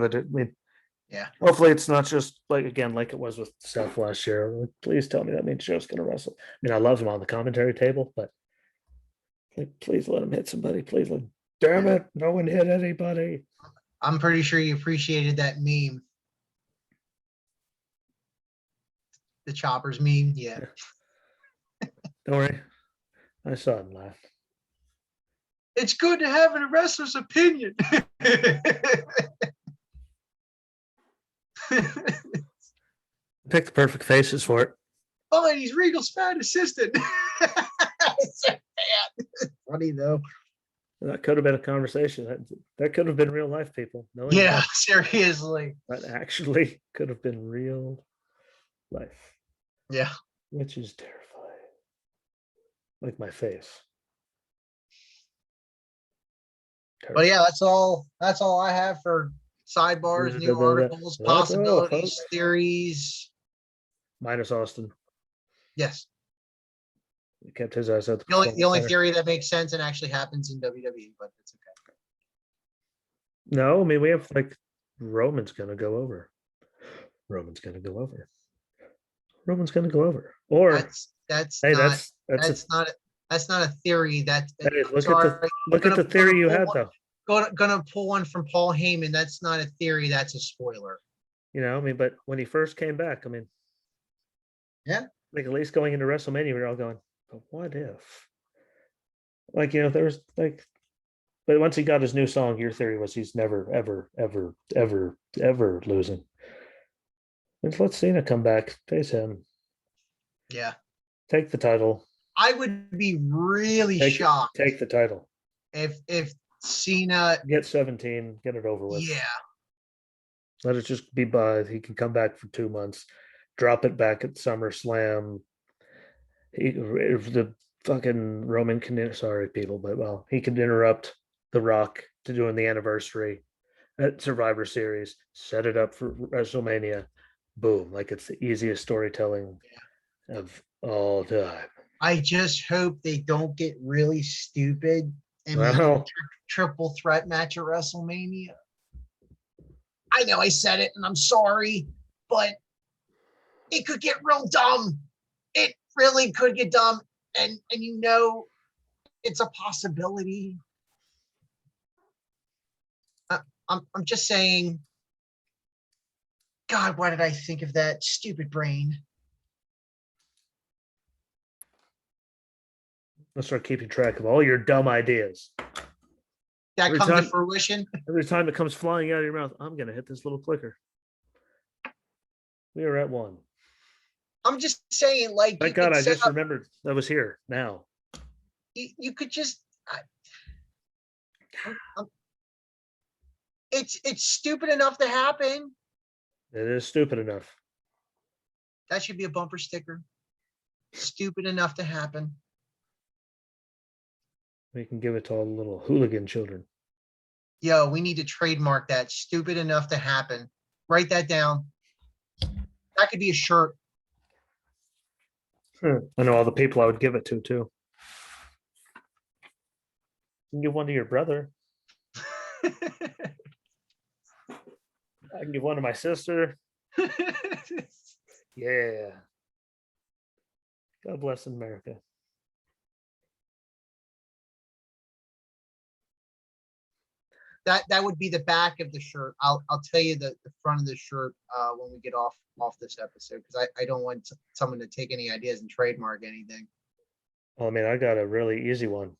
Yeah. hopefully it's not just like again, like it was with Steph last year. Like, please tell me that means Joe's gonna wrestle. I mean, I love him on the commentary table, but like, please let him hit somebody. Please let him. Damn it, no one hit anybody. I'm pretty sure you appreciated that meme. The choppers meme. Yeah. Don't worry. I saw him laugh. It's good to have a wrestler's opinion. Pick the perfect faces for it. Fine, he's Regal's fan assistant. So bad. Funny though. That could have been a conversation. That could have been real life, people. No, Yeah, seriously. that actually could have been real life, Yeah. which is terrifying. Like my face. But yeah, that's all I have for sidebars, new articles, That's all, possibilities, folks. theories. Minus Austin. Yes. He kept his eyes out. The only theory that makes sense and actually happens in WWE, but it's okay. No, I mean we have like Roman's gonna go over. Roman's gonna go over. Roman's gonna go over. Or That's hey, not that's not a theory. hey, look at the theory you had though. Gonna pull one from Paul Heyman. That's not a theory. That's a spoiler. You know, I mean, but when he first came back, I mean, yeah, like at least going into WrestleMania, we were all going, but what if? Like, there was like, but once he got his new song, your theory was he's never, ever, ever, ever, ever losing. And let Cena come back, face him. Yeah. Take the title. I would be really shocked. Take the title. If Cena get 17, get it over with. Yeah. Let it just be by. He can come back for 2 months, drop it back at SummerSlam. The fucking Roman can, sorry people, but well, he could interrupt The Rock to doing the anniversary at Survivor Series, set it up for WrestleMania. Boom, like it's the easiest storytelling of all time. I just hope they don't get really stupid and make a Well, triple threat match at WrestleMania. I know I said it and I'm sorry, but it could get real dumb. It really could get dumb. And you know, it's a possibility. I'm just saying, God, why did I think of that? Stupid brain. I'll start keeping track of all your dumb ideas. That Every come to time- fruition. Every time it comes flying out of your mouth, I'm gonna hit this little clicker. We are at 1. I'm just saying, like, Thank God I just remembered that was here now. you could just. It's stupid enough to happen. It is stupid enough. That should be a bumper sticker. Stupid enough to happen. We can give it to all the little hooligan children. Yo, we need to trademark that. Stupid enough to happen. Write that down. That could be a shirt. I know all the people I would give it to too. You can give one to your brother. I can give one to my sister. Yeah. God bless America. That would be the back of the shirt. I'll tell you the front of the shirt when we get off this episode, because I don't want someone to take any ideas and trademark anything. Well, I mean, I got a really easy one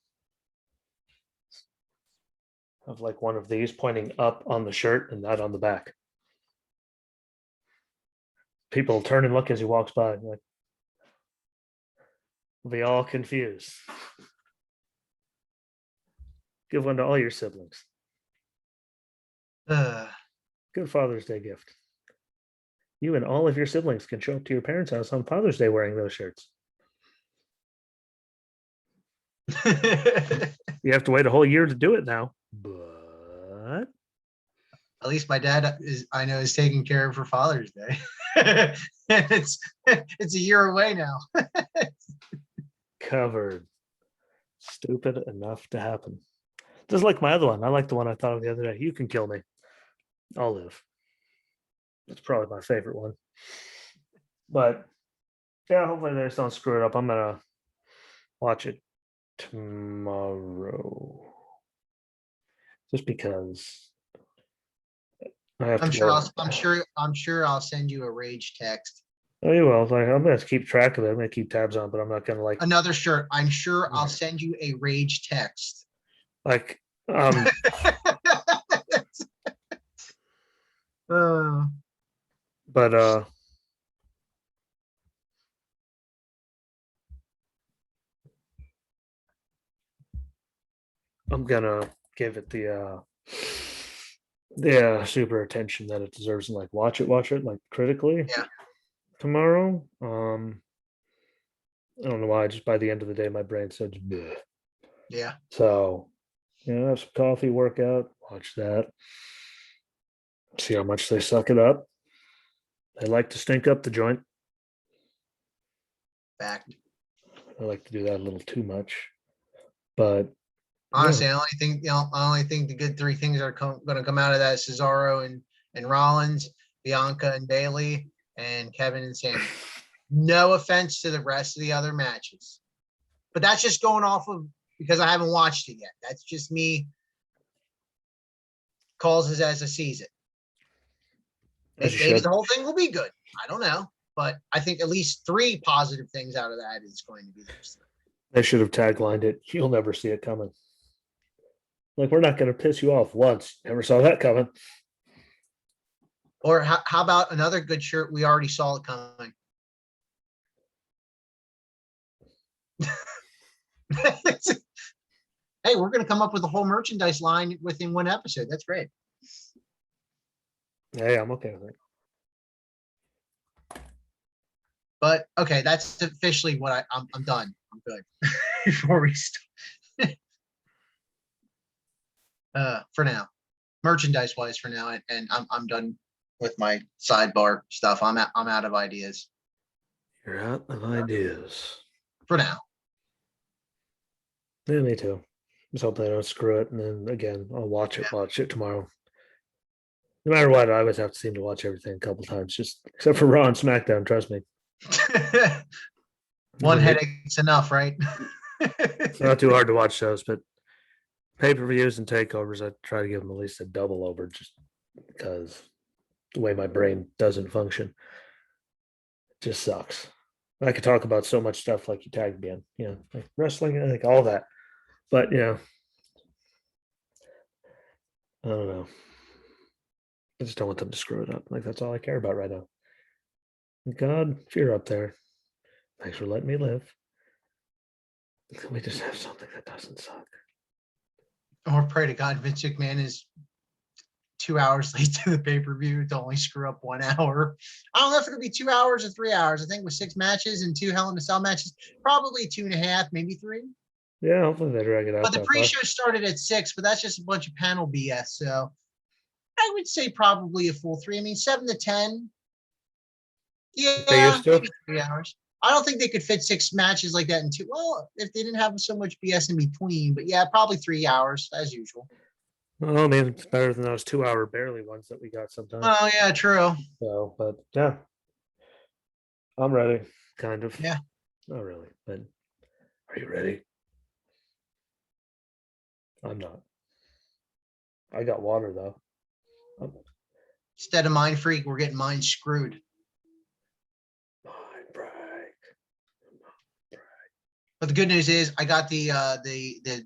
of like one of these pointing up on the shirt and that on the back. People turn and look as he walks by. Like, they'll be all confused. Give one to all your siblings. Good Father's Day gift. You and all of your siblings can show up to your parents' house on Father's Day wearing those shirts. You have to wait a whole year to do it now, but at least my dad I know is taking care of for Father's Day. And it's a year away now. covered. Stupid enough to happen. Just like my other one. I like the one I thought of the other day. You can kill me. I'll live. It's probably my favorite one. But yeah, hopefully they just don't screw it up. I'm gonna watch it tomorrow. Just because I have I'm to sure go. I'm sure I'll send you a rage text. Oh, you will. Like, I'm gonna keep track of it. I'm gonna keep tabs on, but I'm not gonna like Another shirt. I'm sure I'll send you a rage text. like but I'm gonna give it the super attention that it deserves and like watch it like critically Yeah. tomorrow. I don't know why, just by the end of the day my brain said bleh. Yeah. So have some coffee, workout, watch that, see how much they suck it up. They like to stink up the joint. Fact. I like to do that a little too much, but Honestly, I only think the good three things are going to come out of that: Cesaro and Rollins, Bianca and Bailey, and Kevin and Sami. No offense to the rest of the other matches, but that's just going off of because I haven't watched it yet. That's just me. Calls it as a season. Maybe the whole thing will be good. I don't know, but I think at least 3 positive things out of that is going to be those 3. They should have taglined it. You'll never see it coming. Like, we're not going to piss you off once. Never saw that coming. Or how about another good shirt? We already saw it coming. Hey, we're going to come up with a whole merchandise line within one episode. That's great. Hey, I'm okay with it. But okay, that's officially what I'm done. I'm good. before we start. For now, merchandise wise, for now, and I'm done with my sidebar stuff. I'm out of ideas You're out of ideas. for now. Yeah, me too. Just hope they don't screw it. And then again, I'll watch it tomorrow. No matter what, I always have to seem to watch everything a couple times, just except for Raw and SmackDown. Trust me. One headache's enough, right? It's not too hard to watch those, but pay-per-views and takeovers, I try to give them at least a double over just because the way my brain doesn't function. It just sucks. I could talk about so much stuff like you tagged me in, like wrestling, like all that. But I don't know. I just don't want them to screw it up. Like that's all I care about right now. God, if you're up there, thanks for letting me live. Can we just have something that doesn't suck? Or pray to God Vince McMahon is 2 hours late to the pay-per-view to only screw up 1 hour. I don't know if it'll be 2 hours or 3 hours. I think with 6 matches and 2 Hell in a Cell matches, probably 2.5, maybe 3. Yeah, hopefully they drag it out. But the pre-show started at 6, but that's just a bunch of panel BS. So I would say probably a full 3. I mean, 7 to 10. Yeah, maybe 3 hours. I don't think they could fit 6 matches like that in 2. Well, if they didn't have so much BS in between, but yeah, probably 3 hours as usual. Well, I mean, it's better than those 2-hour barely ones that we got sometimes. Oh yeah, true. So, but yeah, I'm ready. Kind of. Yeah. Not really, but are you ready? I'm not. I got water though. Instead of Mind Freak, we're getting Mind Screwed. Mind break. But the good news is I got the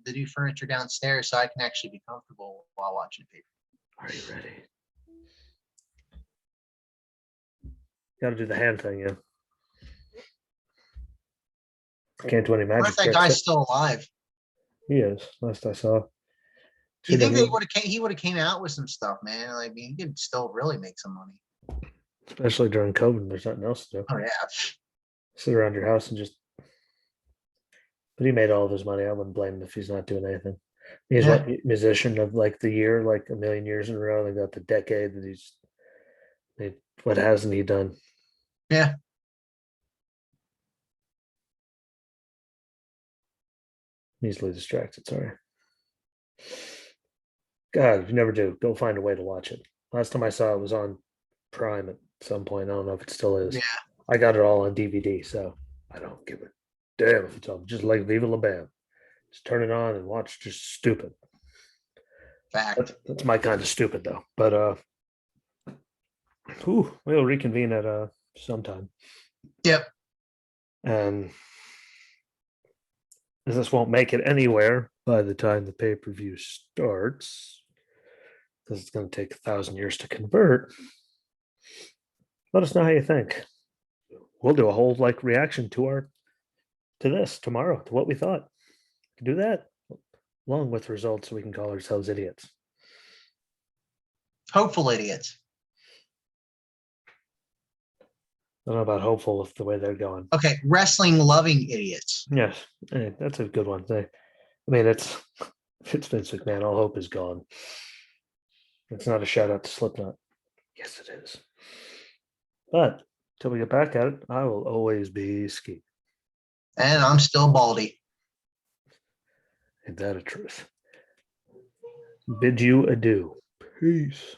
new furniture downstairs, so I can actually be comfortable while watching the paper. Are you ready? Got to do the hand thing, yeah. Can't do any magic. What if that guy's still alive? He is. Last I saw. You think they he would have came out with some stuff, man? I mean, he could still really make some money. Especially during COVID, there's nothing else to do. Oh yeah. Sit around your house and just. But he made all of his money. I wouldn't blame him if he's not doing anything. He's what musician of like the year, like a million years in a row. They got the decade that he's. What hasn't he done? Yeah. Easily distracted. Sorry. God, if you never do, go find a way to watch it. Last time I saw it was on Prime at some point. I don't know if it still is. Yeah. I got it all on DVD, so I don't give a damn if it's on. Just like Viva La Bam. Just turn it on and watch. Just stupid. Fact. That's my kind of stupid though. But we'll reconvene at sometime. Yep. And this won't make it anywhere by the time the pay-per-view starts, because it's going to take 1,000 years to convert. Let us know how you think. We'll do a whole like reaction to this tomorrow, to what we thought. Do that along with results so we can call ourselves idiots. Hopeful idiots. I don't know about hopeful with the way they're going. Okay, wrestling loving idiots. Yes, that's a good one. I mean, it's Vince McMahon. All hope is gone. It's not a shout out to Slipknot. Yes, it is. But till we get back at it, I will always be Ski. And I'm still Baldy. Ain't that a truth? Bid you adieu. Peace.